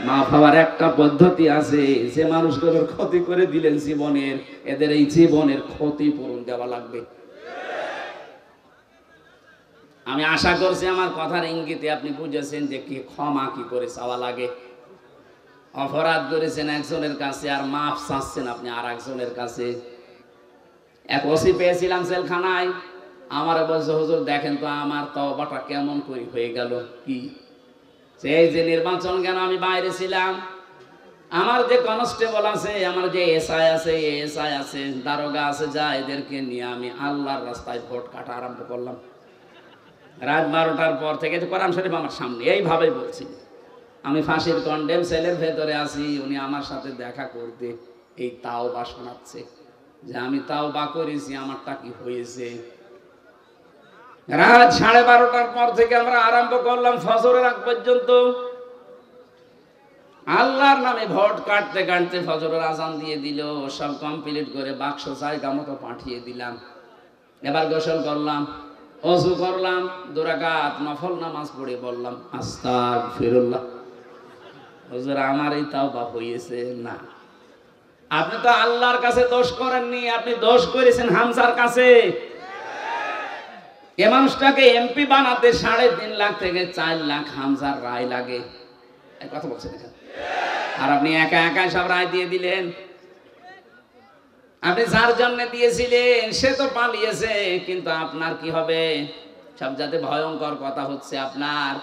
মাফ হওয়ার একটা পদ্ধতি আছে, যে মানুষগুলোর ক্ষতি করে দিলেন জীবনের, এদের এই জীবনের ক্ষতিপূরণ দেওয়া লাগবে। আমি আশা করছি আমার কথার ইঙ্গিতে আপনি বুঝেছেন যে কি ক্ষমা কি করে চাওয়া লাগে। অপরাধ করেছেন একজনের কাছে আর মাফ চাচ্ছেন আপনি আর একজনের কাছে। এক ওসি পেয়েছিলাম জেলখানায়, আমার বলছে হুজুর দেখেন তো আমার তওবাটা কেমন করে হয়ে গেল। কি সেই যে নির্বাচন কেন আমি বাইরে ছিলাম, আমার যে কনস্টেবল আছে, আমার যে এসআই আছে, এসআই আছে, দারোগা আছে, যা এদেরকে নিয়ে আমি আল্লাহর রাস্তায় ভোট কাটা আরম্ভ করলাম। রাত 12টার পর থেকে কোরআন শরীফ আমার সামনে এইভাবে বলছি, আমি ফাঁসির কন্ডেম সেলের ভেতরে আছি, উনি আমার সাথে দেখা করতে এই তাওবা শোনাচ্ছে যে আমি তাওবা করেছি, আমারটা কি হয়েছে। রাত 12:30টার পর থেকে আমরা আরম্ভ করলাম ফজরের আগ পর্যন্ত আল্লাহর নামে ভোট কাটতে কাটতে ফজরের আজান দিয়ে দিল। সব কমপ্লিট করে বাক্স জায়গা মতো পাঠিয়ে দিলাম। এবার গোসল করলাম, ওযু করলাম, 2 রাকাত নফল নামাজ পড়ে বললাম আস্তাগফিরুল্লাহ। হুজুর আমার এই তাওবা হয়েছে না। আপনি তো আল্লাহর কাছে দোষ করেননি, আপনি দোষ করেছেন হামজার কাছে। এ মানুষটাকে এমপি বানাতে 3.5 লাখ থেকে 4 লাখ হামজার রায় লাগে। এই কথা বলছেন এখানে। আর আপনি একা একা সব রায় দিয়ে দিলেন। আপনি যার জন্য দিয়েছিলেন সে তো পালিয়েছে, কিন্তু আপনার কি হবে? সবচেয়ে ভয়ঙ্কর কথা হচ্ছে আপনার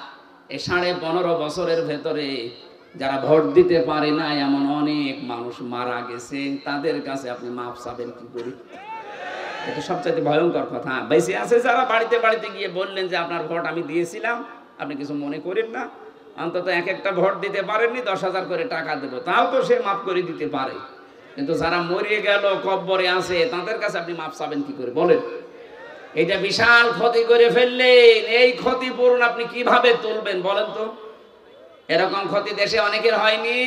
এই 15.5 বছরের ভেতরে যারা ভোট দিতে পারে না এমন অনেক মানুষ মারা গেছে, তাদের কাছে আপনি মাফ চাবেন কি করে? এটা সবচেয়ে ভয়ঙ্কর কথা। বেঁচে আছে যারা বাড়িতে বাড়িতে গিয়ে বললেন যে আপনার ভোট আমি দিয়েছিলাম, আপনি কিছু মনে করেন না, অন্তত এক একটা ভোট দিতে পারেননি, 10,000 করে টাকা দেবো, তাও তো সে মাফ করে দিতে পারে। কিন্তু যারা মরিয়ে গেল কব্বরে আছে তাদের কাছে আপনি মাফ চাবেন কি করে বলেন? এটা বিশাল ক্ষতি করে ফেললেন, এই ক্ষতিপূরণ আপনি কিভাবে তুলবেন বলেন তো? এরকম ক্ষতি দেশে অনেকের হয়নি।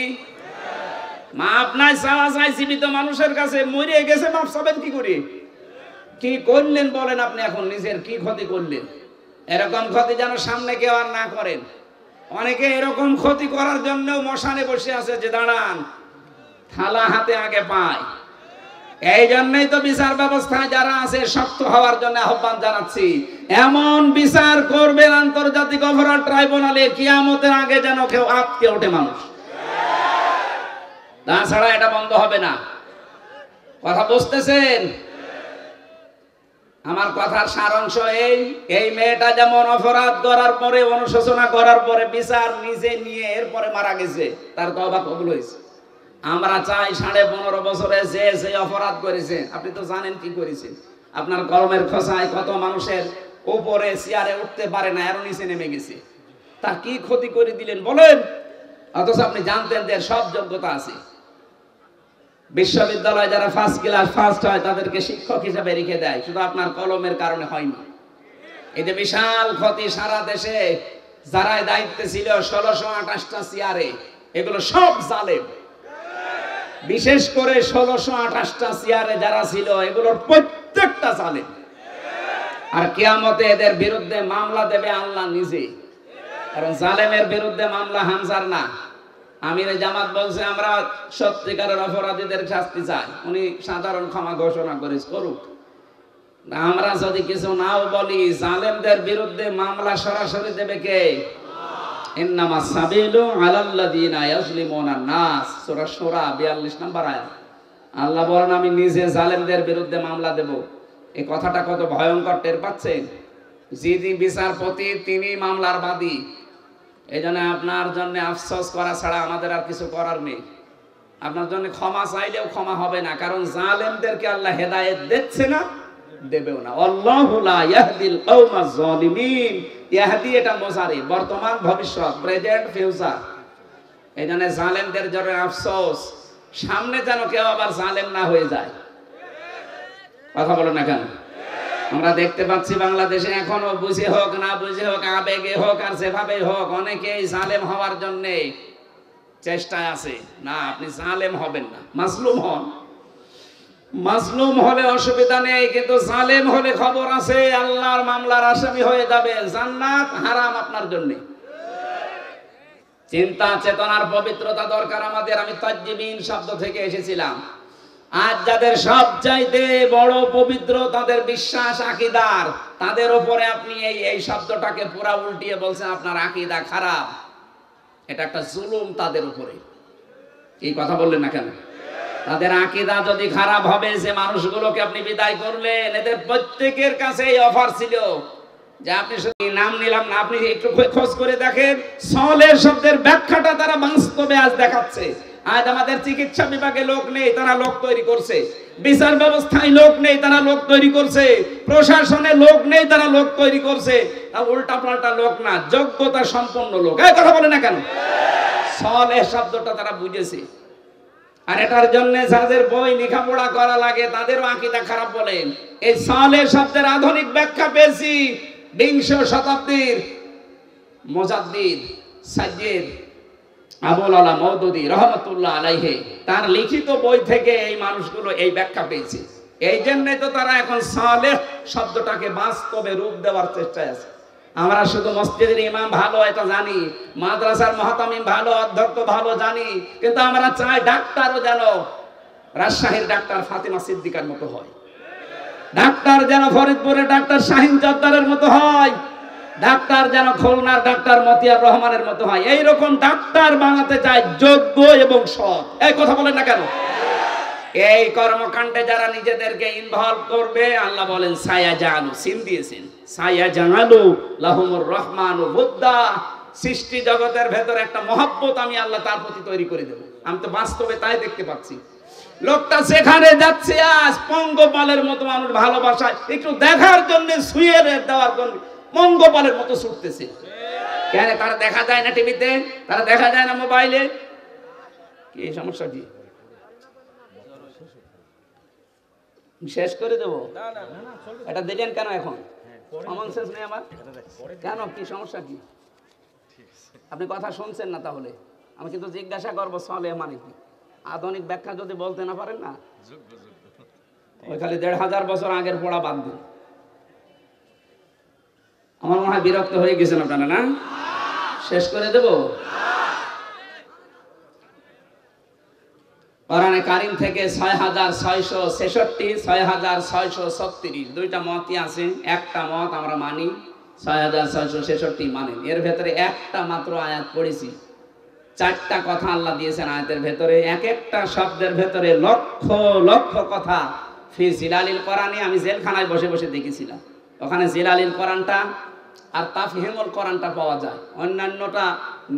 মাপ নাই চাওয়া যায় জীবিত মানুষের কাছে, মরে গেছে মাপ চাবেন কি করে? কি করলেন বলেন আপনি, এখন নিজের কি ক্ষতি করলেন? এরকম ক্ষতি যেন সামনে কেউ আর না করেন। অনেকে এরকম ক্ষতি করার জন্য মশানে বসে আছে যে দাঁড়ান, থালা হাতে আগে পায়। এই জন্যই তো বিচার ব্যবস্থায় যারা আছে শক্ত হওয়ার জন্য আহ্বান জানাচ্ছি। এমন বিচার করবেন আন্তর্জাতিক অপরাধ ট্রাইব্যুনালে, কিয়ামতের আগে যেন কেউ আটকে ওঠে মানুষ, তাছাড়া এটা বন্ধ হবে না। কথা বুঝতেছেন? আমার কথার সারাংশ এই মেয়েটা যেমন অপরাধ করার পরে, অনুশোচনা করার পরে বিচার নিজে নিয়ে এরপরে মারা গেছে, তার তওবা কবুল হয়েছে। আমরা চাই 15.5 বছরে যে অপরাধ করেছে, আপনি তো জানেন কি করেছেন। আপনার কলমের খোঁচায় কত মানুষের উপরে চেয়ারে উঠতে পারে না, এর নিচে নেমে গেছে। তা কি ক্ষতি করে দিলেন বলেন? অথচ আপনি জানতেন যে সব যোগ্যতা আছে। বিশ্ববিদ্যালয়ে যারা ফার্স্ট ক্লাস ফার্স্ট হয় তাদেরকে শিক্ষক হিসেবে রেখে দেয়, শুধু আপনার কলমের কারণে হয়নি। এই যে বিশাল ক্ষতি সারা দেশে যারা দায়িত্বে ছিল 1628টা চেয়ারে, এগুলো সব জালেম। বিশেষ করে 1628টা চেয়ারে যারা ছিল এগুলোর প্রত্যেকটা জালেম। আর কিয়ামতে এদের বিরুদ্ধে মামলা দেবে আল্লাহ নিজে। কারণ জালেমের বিরুদ্ধে মামলা হামজার না। আমিরে জামাত বলছে আমরা সত্যিকারের অপরাধীদের শাস্তি চাই, উনি সাধারণ ক্ষমা ঘোষণা করুক। আমরা যদি কিছু নাও বলি, জালেমদের বিরুদ্ধে মামলা সরাসরি দেবে কে? ইন্নামাস সাবিলু আলাল্লাযিনা ইয়াজলিমুনান নাস, সূরা শূরা 42 নম্বর আয়াত। আল্লাহ বলেন আমি নিজে জালেমদের বিরুদ্ধে মামলা দেব। এই কথাটা কত ভয়ঙ্কর টের পাচ্ছেন? যিনি বিচারপতি তিনি মামলার বাদী। এই জন্য আপনার জন্য আফসোস করা ছাড়া আমাদের আর কিছু করার নেই। আপনার জন্য ক্ষমা চাইলেও ক্ষমা হবে না, কারণ জালেমদেরকে আল্লাহ হেদায়েত দিচ্ছে না, দেবেও না। আল্লাহু লা ইয়াহদিল কওমাজ জালিমিন। ইয়াহদি এটা মুজারি, বর্তমান ভবিষ্যৎ, প্রেজেন্ট ফিউচার। এই জন্য জালেমদের জন্য আফসোস, সামনে যেন কেউ আবার জালেম না হয়ে যায়। কথা বলো না কেন? আমরা দেখতে পাচ্ছি বাংলাদেশে এখনো বুঝে হোক না বুঝে হোক, আবেগে হোক আর যেভাবে হোক, অনেকেই জালেম হওয়ার জন্য চেষ্টায় আছে। না, আপনি জালেম হবেন না, মাজলুম হন। মাজলুম হলে অসুবিধা নেই, কিন্তু জালেম হলে খবর আছে, আল্লাহর মামলার আসামি হয়ে যাবে, জান্নাত হারাম আপনার জন্য। চিন্তা চেতনার পবিত্রতা দরকার আমাদের। আমি তাজ্জিবিন শব্দ থেকে এসেছিলাম। আজ যাদের সবচাইতে বড় পবিত্র তাদের বিশ্বাস আকীদার, তাদের উপরে আপনি এই শব্দটাকে পুরা উল্টিয়ে বলছেন আপনার আকীদা খারাপ। এটা একটা জুলুম তাদের উপরে। এই কথা বললেন না কেন? তাদের আকীদা যদি খারাপ হবে, যে মানুষগুলোকে আপনি বিদায় করলেন, এদের প্রত্যেকের কাছে এই অফার ছিল যে আপনি শুধু নাম নিলাম না, আপনি একটু খোঁজ করে দেখেন সলের শব্দের ব্যাখ্যাটা তারা বাস্তবে আজ দেখাচ্ছে। আজ আমাদের চিকিৎসা বিভাগে লোক নেই, তারা লোক তৈরি করছে। বিচার ব্যবস্থায় লোক নেই, তারা লোক তৈরি করছে। প্রশাসনে লোক নেই, তারা লোক তৈরি করছে। উল্টা পাল্টা লোক না, যোগ্যতা সম্পন্ন লোক। এই কথা বলে না কেন? সলেহ শব্দটা তারা বুঝেছে। আর এটার জন্য যাদের বই লেখাপড়া করা লাগে তাদেরও আকীদা খারাপ বলেন। এই সলেহ শব্দের আধুনিক ব্যাখ্যা পেয়েছি 20 শতাব্দীর মুজাদ্দিদ সাইয়্যিদ আবুল আলা মওদুদী রহমাতুল্লাহ আলাইহি তার লিখিত বই থেকে এই মানুষগুলো এই ব্যাখ্যা পেয়েছে। এই জন্যই তো তারা এখন সালেহ শব্দটাকে বাস্তবে রূপ দেওয়ার চেষ্টায় আছে। আমরা শুধু মসজিদের ইমাম ভালো এটা জানি, মাদ্রাসার মুহতামিম ভালো, অধ্যক্ষ ভালো জানি, কিন্তু আমরা চাই ডাক্তারও যেন রাজশাহীর ডাক্তার ফাতিমা সিদ্দিকার মতো হয়, ডাক্তার যেন ফরিদপুরের ডাক্তার শাহিন জব্বারের মতো হয়, ডাক্তার যেন খুলনার ডাক্তার মতিয়ার রহমানের মতো হয়। এইরকম ডাক্তার বানাতে চায়, যোগ্য এবং সৎ। এই কথা বলেন না কেন? এই কর্মকাণ্ডে যারা নিজেদেরকে ইনভলভ করবে, আল্লাহ বলেন সায়াজালু, সিন দিয়েছেন, সায়াজালু লাহুমুর রহমানু বুদ্দা। সৃষ্টি জগতের ভেতর একটা মহব্বত আমি আল্লাহ তার প্রতি তৈরি করে দেব। আমি তো বাস্তবে তাই দেখতে পাচ্ছি। লোকটা সেখানে যাচ্ছে আজ পঙ্গপালের মতো, মানুষ ভালোবাসায় একটু দেখার জন্য, শুয়ে দেওয়ার জন্য পঙ্গপালের মতো ছুটতেছে। কেন? তারা দেখা যায় না টিভিতে, তারা দেখা যায় না মোবাইলে। কি সমস্যা? কি শেষ করে দেবো? এটা দিলেন কেন এখন? কমন সেন্স নেই আমার কেন? কি সমস্যা? কি আপনি কথা শুনছেন না? তাহলে আমি কিন্তু জিজ্ঞাসা করবো সলেহ মানে কি। আধুনিক ব্যাখ্যা যদি বলতে না পারেন না, ওই খালি ১৫০০ বছর আগের পড়া বাদ দিন। আমার মনে হয় বিরক্ত হয়ে গেছেন আপনারা, না? শেষ করে দেব। কোরআনে কারীম থেকে ৬৬৬৬, ৬৬৩৬ দুইটা মতই আছে। একটা মত আমরা মানি, ৬৬৬৬ মানেন। এর ভেতরে একটা মাত্র আয়াত পড়েছি, 4টা কথা আল্লাহ দিয়েছেন আয়াতের ভেতরে। এক একটা শব্দের ভেতরে লক্ষ লক্ষ কথা। ফি জিলালিল কোরআনে আমি জেলখানায় বসে বসে দেখেছিলাম। ওখানে জিলালিল কোরআনটা আর তাফহিমুল কোরআনটা পাওয়া যায়, অন্যান্যটা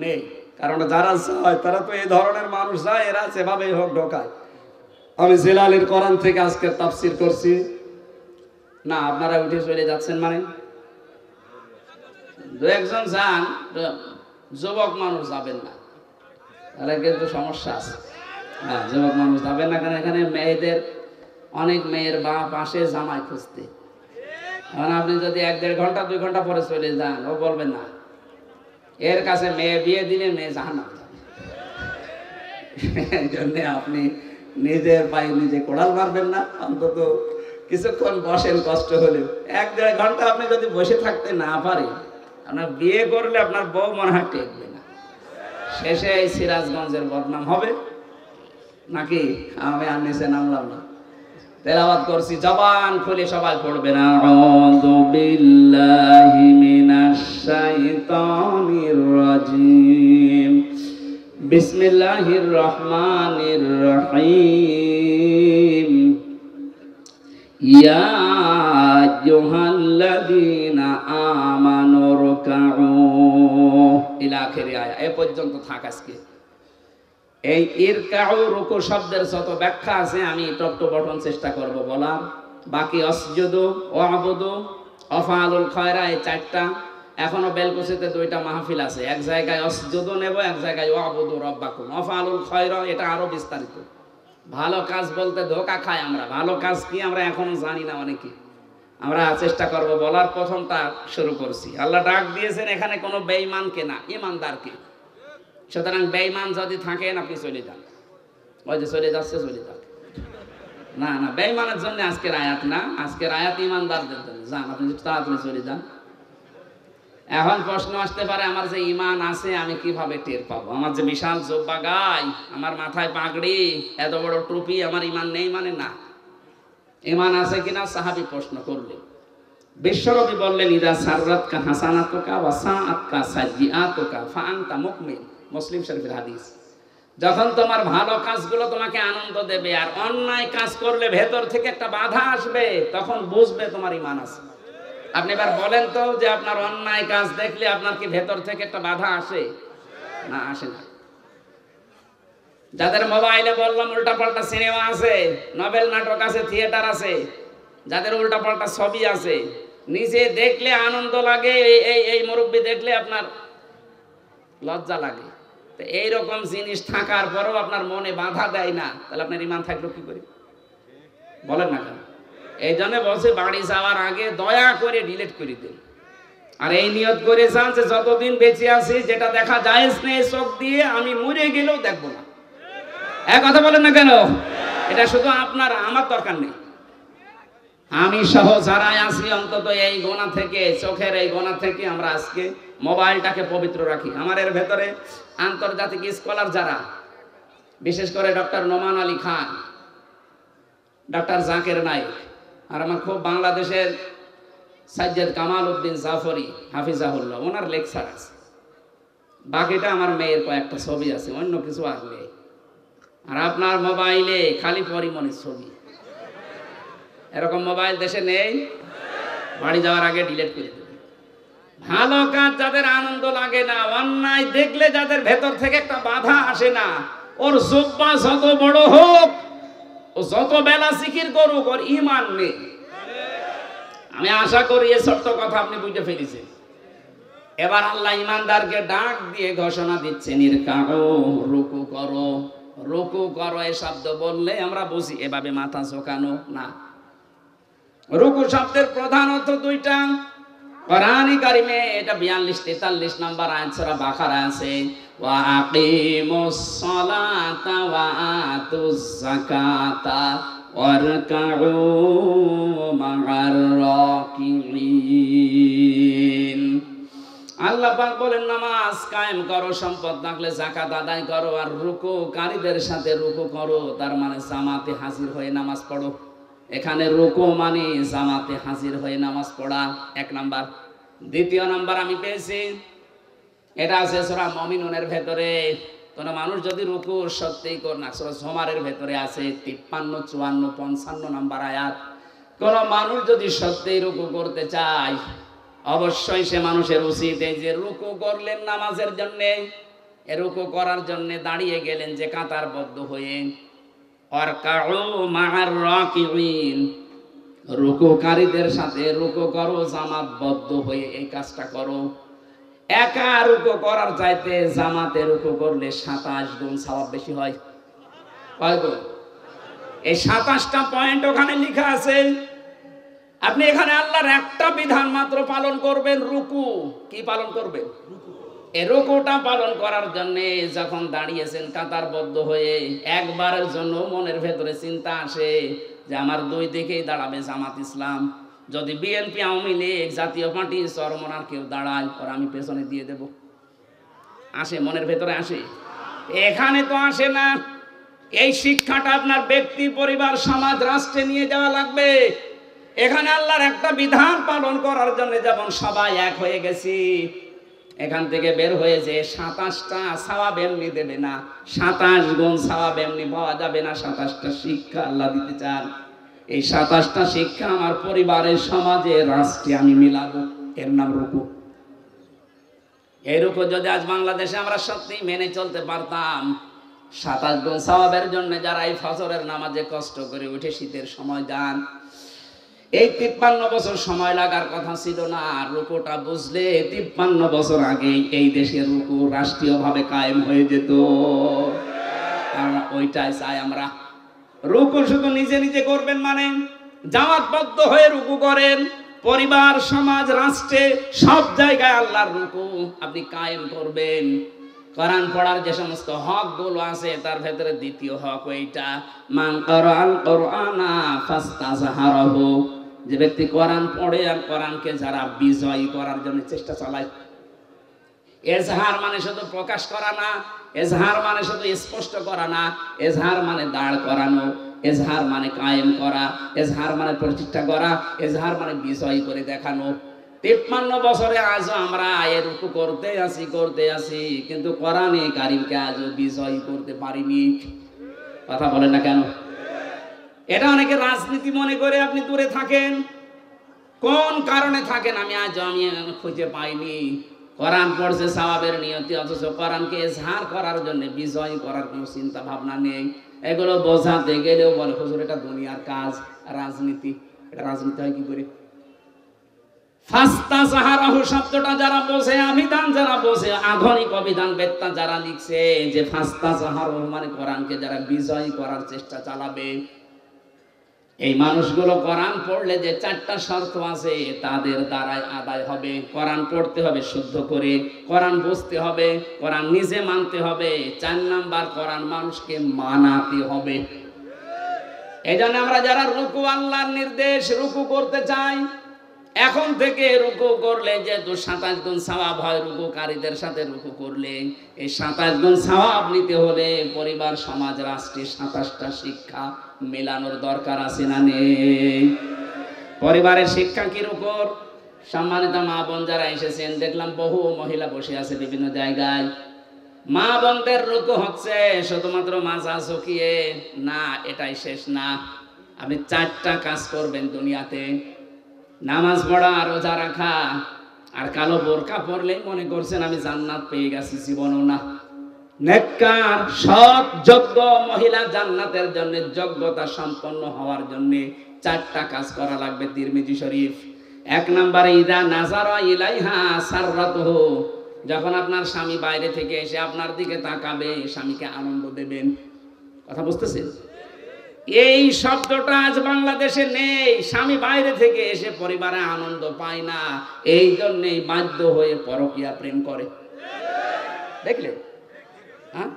নেই। কারণ যারা যায় তারা তো এই ধরনের মানুষ যায়, এরা যেভাবেই হোক ঢোকায়। আমি জিলালিল কোরআন থেকে আজকে তাফসির করছি না, আপনারা উঠে চলে যাচ্ছেন মানে? দু একজন যান, যুবক মানুষ যাবেন না, তাহলে কিন্তু সমস্যা আছে। হ্যাঁ, যুবক মানুষ যাবেন না, কারণ এখানে মেয়েদের অনেক মেয়ের বাপ আসে জামাই খুঁজতে। এখন আপনি যদি 1-1.5 ঘন্টা 2 ঘন্টা পরে চলে যান, ও বলবেন না, এর কাছে মেয়ে বিয়ে দিলে মেয়ে জাহান্নামে যাবে। এই জন্য আপনি নিজের পায়ে নিজে কোড়াল মারবেন না, অন্তত কিছুক্ষণ বসেন, কষ্ট হলেও। 1-1.5 ঘন্টা আপনি যদি বসে থাকতে না পারেন, আপনার বিয়ে করলে আপনার বউ মনে হয় টেকবে না, শেষে এই সিরাজগঞ্জের বদনাম হবে। নাকি? আমি আর নিচে নামলাম না, তেলাওয়াত করছি, জবান খুলে সবাই পড়বেন। আউযু বিল্লাহি মিনাশ শাইতানির রাজিম, বিসমিল্লাহির রহমানির রহিম, ইয়া আইয়ুহাল্লাযীনা আমানু রুকউ ইলা আখির আয়া। এ পর্যন্ত থাক আজকে। এই ইরকাউ রুকু শব্দের যত ব্যাখ্যা আছে আমি টপ টু বটন চেষ্টা করব বলার। বাকি অসজুদু, ওয়াবুদু, আফআলুল খায়রা, এই 4টা। এখনো বেলকুচিতে 2টা মাহফিল আছে, এক জায়গায় অসজুদু নেব, এক জায়গায় ওয়াবুদু রাব্বাকুম। আফআলুল খায়রা এটা আরো বিস্তারিত। ভালো কাজ বলতে ধোকা খাই আমরা, ভালো কাজ কি আমরা এখনো জানি না অনেকে। আমরা চেষ্টা করব বলার। প্রথমটা শুরু করছি। আল্লাহ ডাক দিয়েছেন এখানে কোনো বেঈমানকে না, ঈমানদারকে। সুতরাং বেঈমান যদি থাকেন আপনি চলে যান, ওই যে চলে যাচ্ছে চলে যান। না না, বেঈমানের জন্য আজকের আয়াত না, আজকের আয়াত ঈমানদারদের জন্য। যান আপনি তাড়াতাড়ি চলে যান। এখন প্রশ্ন আসতে পারে, আমার যে ঈমান আছে আমি কিভাবে টের পাবো? আমার যে বিশাল জুব্বা গাই, আমার মাথায় পাগড়ি, এত বড় টুপি, আমার ঈমান নেই মানে? না, ঈমান আছে কিনা সাহাবী প্রশ্ন করলেন। বিশ্বনবী বললেন, ইদা সাররাতকা হাসানাতুকা ওয়া সাআতকা সাইয়্যাতুকা ফাআনতা মুকমিন। মুসলিম শরীফের হাদিস। যখন তোমার ভালো কাজগুলো তোমাকে আনন্দ দেবে আর অন্যায় কাজ করলে ভেতর থেকে একটা বাধা আসবে, তখন বুঝবে তোমার ঈমান আছে। আপনি এবার বলেন তো, যে আপনার অন্যায় কাজ দেখলে আপনার কি ভেতর থেকে একটা বাধা আসে? না, আসে না। যাদের মোবাইলে বললাম উল্টাপাল্টা সিনেমা আছে, নভেল নাটক আছে, থিয়েটার আছে, যাদের উল্টাপাল্টা ছবি আছে, নিজে দেখলে আনন্দ লাগে, এই মুরব্বি দেখলে আপনার লজ্জা লাগে। তো এইরকম জিনিস থাকার পরেও আপনার মনে বাধা দেয় না, তাহলে আপনার ঈমান থাকলো কি করে? বলেন না কেন? এই জন্য বলছে বাড়ি যাওয়ার আগে দয়া করে ডিলিট করে দিন। আর এই নিয়ত করে যান যে যতদিন বেঁচে আছি যেটা দেখা জায়েজ নেই চোখ দিয়ে, আমি মরে গেলেও দেখবো না। এক কথা বলেন না কেন? এটা শুধু আপনার, আমার দরকার নেই। আমি সহ যারাই আছি অন্তত এই গোনা থেকে, চোখের এই গোনা থেকে আমরা আজকে মোবাইলটাকে পবিত্র রাখি। আমার এর ভেতরে আন্তর্জাতিক স্কলার যারা, বিশেষ করে ডক্টর নোমান আলী খান, ডক্টর জাকির নাইক, আর আমার খুব বাংলাদেশের সাজ্জাদ কামাল উদ্দিন জাফরি হাফিজাহুল্লাহ, ওনার লেকচার আছে। বাকিটা আমার মেয়ের কয়েকটা ছবি আছে, অন্য কিছু আর নেই। আর আপনার মোবাইলে খালি পরিমণির ছবি। এরকম মোবাইল দেশে নেই, বাড়ি যাওয়ার আগে ডিলিট করে দেবেন। ভালো কাজ যাদের আনন্দ লাগে না, অন্যায় দেখলে যাদের ভেতর থেকে একটা বাধা আসে না, ওর জুব্বা যত বড় হোক, ও যত বেলা জিকির করুক, ওর ঈমান নেই। আমি আশা করি এই ছোট্ট কথা আপনি বুঝে ফেলেছেন। এবার আল্লাহ ঈমানদারকে ডাক দিয়ে ঘোষণা দিচ্ছেন, ইরকাউ, রুকু করো। রুকু করো এই শব্দ বললে আমরা বুঝি এভাবে মাথা ঝোঁকানো না। রুকু শব্দের প্রধান অর্থ 2টা। কোরআনে কারিমে এটা 42-43 নম্বর আয়াত সূরা বাকারা আছে, ওয়া আকিমুস সালাতা ওয়া আতুজ যাকাতা ওয়ারকাউ মা'আর রাকিঈন। আল্লাহ পাক বলেন নামাজ কায়েম করো, সম্পদ থাকলে যাকাত আদায় করো, আর রুকুকারীদের সাথে রুকু করো। তার মানে জামাতে হাজির হয়ে নামাজ পড়ো। এখানে রুকু মানে জামাতে হাজির হয়ে নামাজ পড়া, এক নাম্বার। দ্বিতীয় নাম্বার আমি পেয়েছি, এটা আছে সূরা মুমিনুনের ভেতরে। কোন মানুষ যদি রুকু সত্যিই করে না, সূরা জুমারের ভেতরে আছে 53, 54, 55 নাম্বার আয়াত। কোন মানুষ যদি সত্যিই রুকু করতে চায়, অবশ্যই সে মানুষের উচিত এই যে রুকু করলেন নামাজের জন্য, রুকু করার জন্য দাঁড়িয়ে গেলেন যে কাতারবদ্ধ হয়ে, ওয়ারকাউ মা'আর রাকিঈন, রুকুকারীদের সাথে রুকু করো, জামাতবদ্ধ হয়ে এই কাজটা করো। একা রুকু করার চাইতে জামাতে রুকু করলে 27 গুণ সওয়াব বেশি হয়। কয় গুণ? এই 27টা পয়েন্ট ওখানে লেখা আছে। আপনি এখানে আল্লাহর একটা বিধান মাত্র পালন করবেন, রুকু। কি পালন করবেন? এই রুকুটা পালন করার জন্য যখন দাঁড়িয়েছেন কাতারবদ্ধ হয়ে, একবারের জন্য মনের ভেতরে চিন্তা আসে যে আমার দুই দিকেই দাঁড়াবে জামাত ইসলাম। যদি বিএনপি, আওয়ামী লীগ, জাতীয় পার্টি, চরমনার কেউ দাঁড়ায়, আর আমি পেছনে দিয়ে দেব, আসে? মনের ভেতরে আসে? এখানে তো আসে না। এই শিক্ষাটা আপনার ব্যক্তি, পরিবার, সমাজ, রাষ্ট্রে নিয়ে যাওয়া লাগবে। এখানে আল্লাহর একটা বিধান পালন করার জন্য যেমন সবাই এক হয়ে গেছি, এখান থেকে বের হয়ে যে 27টা সওয়াব এমনি দেবে না, 27 গুণ সওয়াব এমনি পাওয়া যাবে না। 27টা শিক্ষা আল্লাহ দিতে চান। এই 27টা শিক্ষা আমার পরিবারের, সমাজে, রাষ্ট্রে আমি মিলাবো, এর নাম রুকু। এই রুকু যদি আজ বাংলাদেশে আমরা সত্যি মেনে চলতে পারতাম, 27 গুণ সওয়াবের জন্য যারা এই ফজরের নামাজে কষ্ট করে উঠে শীতের সময় যান, এই 53 বছর সময় লাগার কথা ছিল না। রুকুটা বুঝলে 53 বছর আগে এই দেশের রুকু রাষ্ট্রীয়ভাবে কায়েম হয়ে যেত। কারণ ওইটাই চাই আমরা। রুকু শুধু নিজে নিজে করবেন মানে, জামাতবদ্ধ হয়ে রুকু করেন, পরিবার, সমাজ, রাষ্ট্রে সব জায়গায় আল্লাহর রুকু আপনি কায়েম করবেন। কোরআন পড়ার যে সমস্ত হকগুলো আছে তার ভেতরে দ্বিতীয় হক ওইটা, মান ক্বারাআল কুরআনা ফাস্তাযহারাহু, যে ব্যক্তি কোরআন পড়ে আর কোরআনকে যারা বিজয়ী করার জন্য চেষ্টা চালায়। এজহার মানে শুধু প্রকাশ করা না, এজহার মানে শুধু স্পষ্ট করা না, এজহার মানে দাঁড় করানো, এজহার মানে কায়েম করা, এজহার মানে প্রতিষ্ঠা করা, এজহার মানে বিজয়ী করে দেখানো। 53 বছরে আজও আমরা রুকু করতে আসি, কিন্তু কোরআনে কারিমকে আজও বিজয়ী করতে পারিনি। কথা বলেন না কেন? এটা অনেকে রাজনীতি মনে করে আপনি দূরে থাকেন। কোন কারণে থাকেন আমি খুঁজে পাইনি। কোরআন পড়ছে সওয়াবের নিয়তে, অথচ কোরআনকে এজহার করার জন্য, বিজয় করার কোনো চিন্তা ভাবনা নেই। এগুলো বোঝাতে গেলেও বলে হুজুর এটা দুনিয়ার কাজ, রাজনীতি। এটা রাজনীতি হয় কি করে? ফাস্তাযহারাহু শব্দটা যারা বোঝে, অভিধান যারা বোঝে, আধুনিক অভিধান বেত্তা যারা লিখছে যে ফাস্তাযহারাহু মানে কোরআনকে যারা বিজয় করার চেষ্টা চালাবে, এই মানুষগুলো কোরআন পড়লে যে 4টা শর্ত আছে তাদের দ্বারাই আদায় হবে। কোরআন পড়তে হবে শুদ্ধ করে, কোরআন বুঝতে হবে, কোরআন নিজে মানতে হবে, 4 নাম্বার কোরআন মানুষকে মানাতে হবে। এই জন্য আমরা যারা রুকু, আল্লাহর নির্দেশ, রুকু করতে চাই, এখন থেকে রুকু করলে যেহেতু 27 গুণ সওয়াব হয়, রুকুকারীদের সাথে রুকু করলে এই 27 গুণ সওয়াব নিতে হলে পরিবার, সমাজ, রাষ্ট্রে 27টা শিক্ষা মেলানোর দরকার আছে না নেই? পরিবারের শিক্ষা কির উপর? সম্মানিত মা বোন যারা এসেছেন, দেখলাম বহু মহিলা বসে আছে বিভিন্ন জায়গায়। মা বোনদের রুকু হচ্ছে শুধুমাত্র মাজা ঝুঁকিয়ে না, এটাই শেষ না। আপনি 4টা কাজ করবেন দুনিয়াতে: নামাজ পড়া, রোজা রাখা, আর কালো বোরকা পরলেই মনে করছেন আমি জান্নাত পেয়ে গেছি, জীবনও না। নেককার, সৎ, যোগ্য মহিলা জান্নাতের জন্য যোগ্যতা সম্পন্ন হওয়ার জন্য 4টা কাজ করা লাগবে। তিরমিজি শরীফ। 1 নম্বরে ইদা নাজারা ইলাইহা সাররাতুহু, যখন আপনার স্বামী বাইরে থেকে এসে আপনার দিকে তাকাবে, স্বামীকে আনন্দ দেবেন। কথা বুঝতেছেন? এই শব্দটা আজ বাংলাদেশে নেই। স্বামী বাইরে থেকে এসে পরিবারে আনন্দ পায় না, এই জন্যই বাধ্য হয়ে পরকীয়া প্রেম করে। দেখলে হ্যাঁ,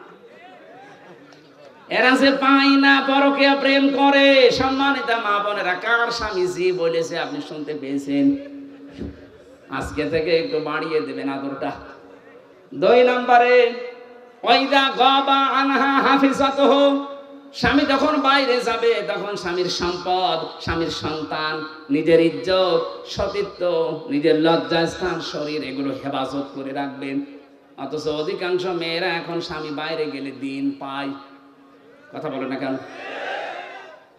এরা যে পায় না পরকীয়া প্রেম করে। সম্মানিত মা বোনেরা, কার স্বামী জি বলেছে আপনি শুনতে পেয়েছেন? আজকে থেকে একটু বাড়িয়ে দেবেন আদরটা। 2 নম্বরে ওয়াইদা গাবা আনহা হাফিজাতুহু, স্বামী যখন বাইরে যাবে তখন স্বামীর সম্পদ, স্বামীর সন্তান, নিজের ইজ্জত, সতীত্ব, নিজের লজ্জাস্থান, শরীর, এগুলো হেফাজত করে রাখবেন। অথচ অধিকাংশ মেয়েরা এখন স্বামী বাইরে গেলে দিন পায়। কথা বলে না কেন?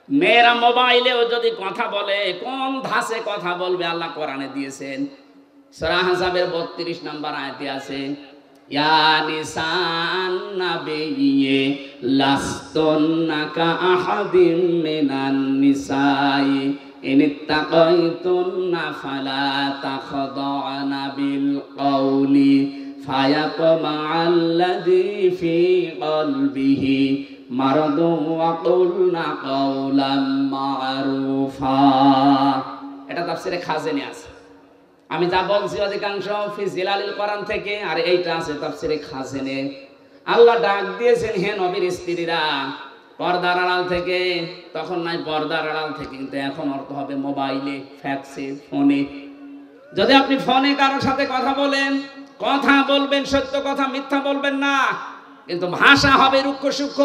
মেয়েরা মোবাইলেও যদি কথা বলে, কোন ধাঁচে কথা বলবে আল্লাহ কোরআনে দিয়েছেন। সূরা আহজাবের 32 নম্বর আয়াতে আছে, ইয়া নিসান নাবিয়্যি লাস্তুন্না কা আহাদিম মিনান নিসাই ইনিত্তাকাইতুন্না ফালা তাখদা'না বিল কওলি ফায়াতমা'আল্লাযী ফী কলবিহি মারাদুন ওয়া কুলনা কাওলাম মা'রুফা। এটা তাফসীরে খাজেনে আছে। আমি যা বলছি অধিকাংশ ফি জিলালিল কোরআন থেকে, আর এইটা আছে তাফসীরে খাজেনে। আল্লাহ ডাক দিয়েছেন, হে নবীর স্ত্রীরা, পর্দার আড়াল থেকে। তখন নাই পর্দার আড়াল থেকে, কিন্তু এখন অর্থ হবে মোবাইলে, ফ্যাক্সে, ফোনে। যদি আপনি ফোনে কারোর সাথে কথা বলেন, কথা বলবেন সত্য কথা, মিথ্যা বলবেন না, কিন্তু ভাষা হবে রুক্ষ সূক্ষ্ম।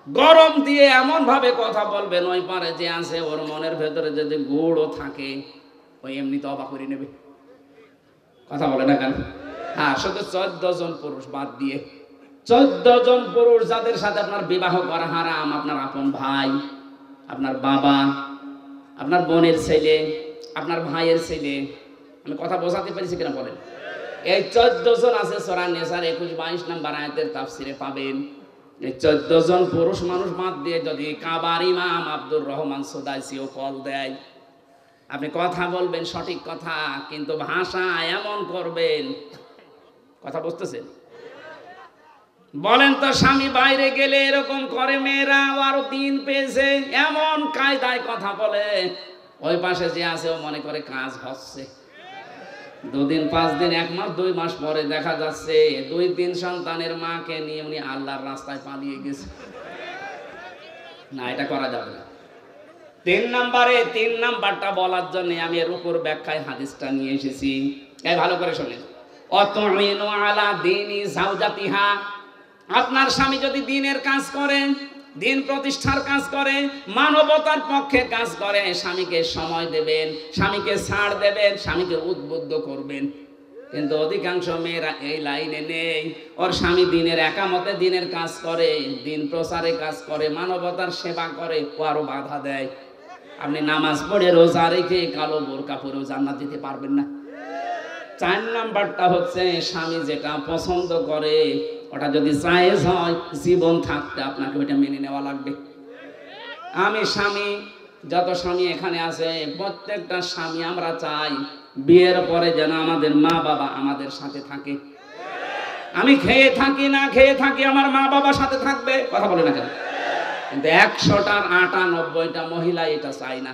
গরম দিয়ে এমন ভাবে কথা বলবেন, ওই পারে যে আছে ওর মনের ভেতরে যদি গুড়ও থাকে, ওই এমনি তো অবাক করে নেবে। কথা বলে না কেন? হ্যাঁ, শুধু 14 জন পুরুষ বাদ দিয়ে, 14 জন পুরুষ যাদের সাথে আপনার বিবাহ করা হারাম, আপনার আপন ভাই, আপনার বাবা, আপনার বোনের ছেলে, আপনার ভাইয়ের ছেলে। আমি কথা বোঝাতে পেরেছি কিনা বলেন? এই 14 জন আছে সূরা নিসার 21-22 নম্বর আয়াতের তাফসীরে পাবেন। এই 14 জন পুরুষ মানুষ বাদ দিয়ে যদি কাবার ইমাম আব্দুর রহমান সুদাইসিও কল দেয়, আপনি কথা বলবেন সঠিক কথা, কিন্তু ভাষা এমন করবেন। কথা বুঝতেছেন? বলেন তো, স্বামী বাইরে গেলে এরকম করে মেয়েরা, আরো দিন পেয়েছে, এমন কায়দায় কথা বলে, ওই পাশে যে আছে ও মনে করে কাজ হচ্ছে। 2 দিন 5 দিন 1 মাস 2 মাস পরে দেখা যাচ্ছে 2-3 সন্তানের মাকে নিয়ে উনি আল্লাহর রাস্তায় পালিয়ে গেছে। না, এটা করা যাবে না। 3 নম্বরে, 3 নাম্বারটা বলার জন্য আমি এর উপর ব্যাখ্যায় হাদিসটা নিয়ে এসেছি। এই ভালো করে শুনেন। অতুইনু আলা দীনি যাওজাতিহা, আপনার স্বামী যদি দ্বীনের কাজ করে, দ্বীন প্রতিষ্ঠার কাজ করে, মানবতার পক্ষে কাজ করে, স্বামীকে সময় দেবেন, স্বামীকে ছাড় দেবেন, স্বামীকে উদ্বুদ্ধ করবেন। কিন্তু অধিকাংশ মেয়েরা এই লাইনে নেই। ওর স্বামী দ্বীনের একামতে দ্বীনের কাজ করে, দ্বীন প্রচারে কাজ করে, মানবতার সেবা করে, ও আরো বাধা দেয়। আপনি নামাজ পড়ে রোজা রেখে কালো বোরকা পরেও জান্নাত যেতে পারবেন না। 4 নাম্বারটা হচ্ছে, স্বামী যেটা পছন্দ করে ওটা যদি জায়েজ হয়, জীবন থাকতে আপনাকে ওইটা মেনে নেওয়া লাগবে। আমি স্বামী, যত স্বামী এখানে আছে, প্রত্যেকটা স্বামী আমরা চাই বিয়ের পরে যেন আমাদের মা বাবা আমাদের সাথে থাকে। আমি খেয়ে থাকি না খেয়ে থাকি, আমার মা বাবা সাথে থাকবে। কথা বলে না কেন? কিন্তু 100টার 98টা মহিলা এটা চাই না।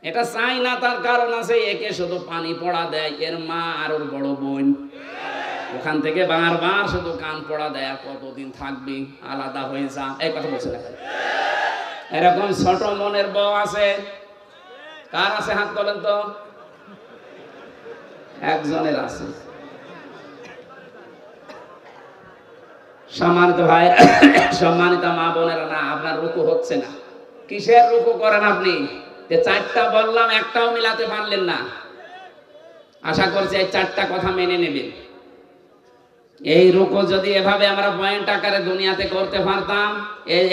এটা চাই না, তার কারণ আছে। একে শুধু পানি পড়া দেয় এর মা আর ওর বড় বোন, ওখান থেকে বারবার শুধু কান পড়া দেয়, কতদিন থাকবি, আলাদা হয়ে যা। এই কথা বলছে না? এরকম ছোট মনের বউ আছে? কার আছে হাত তোলেন তো? একজনের আছে। সম্মানিত ভাই, সম্মানিত মা বোনেরা, না আপনার রুকু হচ্ছে না। কিসের রুকু করেন আপনি? যে 4টা বললাম, একটাও মিলাতে পারলেন না। আশা করছি এই 4টা কথা মেনে নেবেন। এই রুকু যদি এভাবে আমরা পয়েন্ট আকারে দুনিয়াতে করতে পারতাম,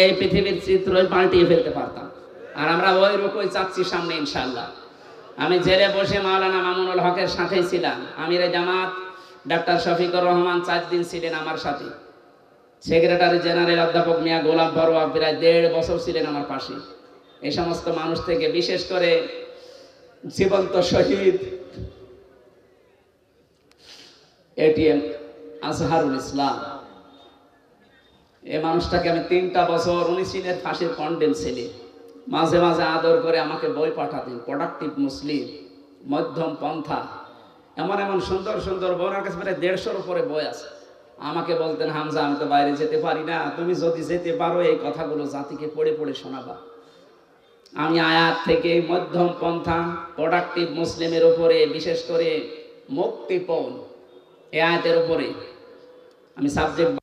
এই পৃথিবীর চিত্রই পাল্টিয়ে ফেলতে পারতাম। আর আমরা ওই রুকুই চাচ্ছি সামনে ইনশাআল্লাহ। আমি জেলে বসে মাওলানা মামুনুল হকের সাথেই ছিলাম। আমিরে জামাত ডাক্তার শফিকুর রহমান 4 দিন ছিলেন আমার সাথে। সেক্রেটারি জেনারেল অধ্যাপক মিয়া গোলাম বড়ুয়া প্রায় 1.5 বছর ছিলেন আমার পাশে। এই সমস্ত মানুষ থেকে, বিশেষ করে জীবন্ত শহীদ এটিএম আজহারুল ইসলাম, এই মানুষটাকে আমি 3টা বছর, উনি ছিলেন ফাঁসির কন্ডেম ছেলে, মাঝে মাঝে আদর করে আমাকে বই পাঠাতেন, প্রোডাক্টিভ মুসলিম, মধ্যম পন্থা, এমন এমন সুন্দর সুন্দর বই, ওনার কাছে প্রায় 150-র উপরে বই আছে। আমাকে বলতেন, হামজা আমি তো বাইরে যেতে পারি না, তুমি যদি যেতে পারো এই কথাগুলো জাতিকে পড়ে পড়ে শোনাবা। আমি আয়াত থেকে মধ্যম পন্থা, প্রোডাক্টিভ মুসলিমের উপরে, বিশেষ করে মুক্তিপণ এই আয়াতের উপরে আমি সাবজেক্ট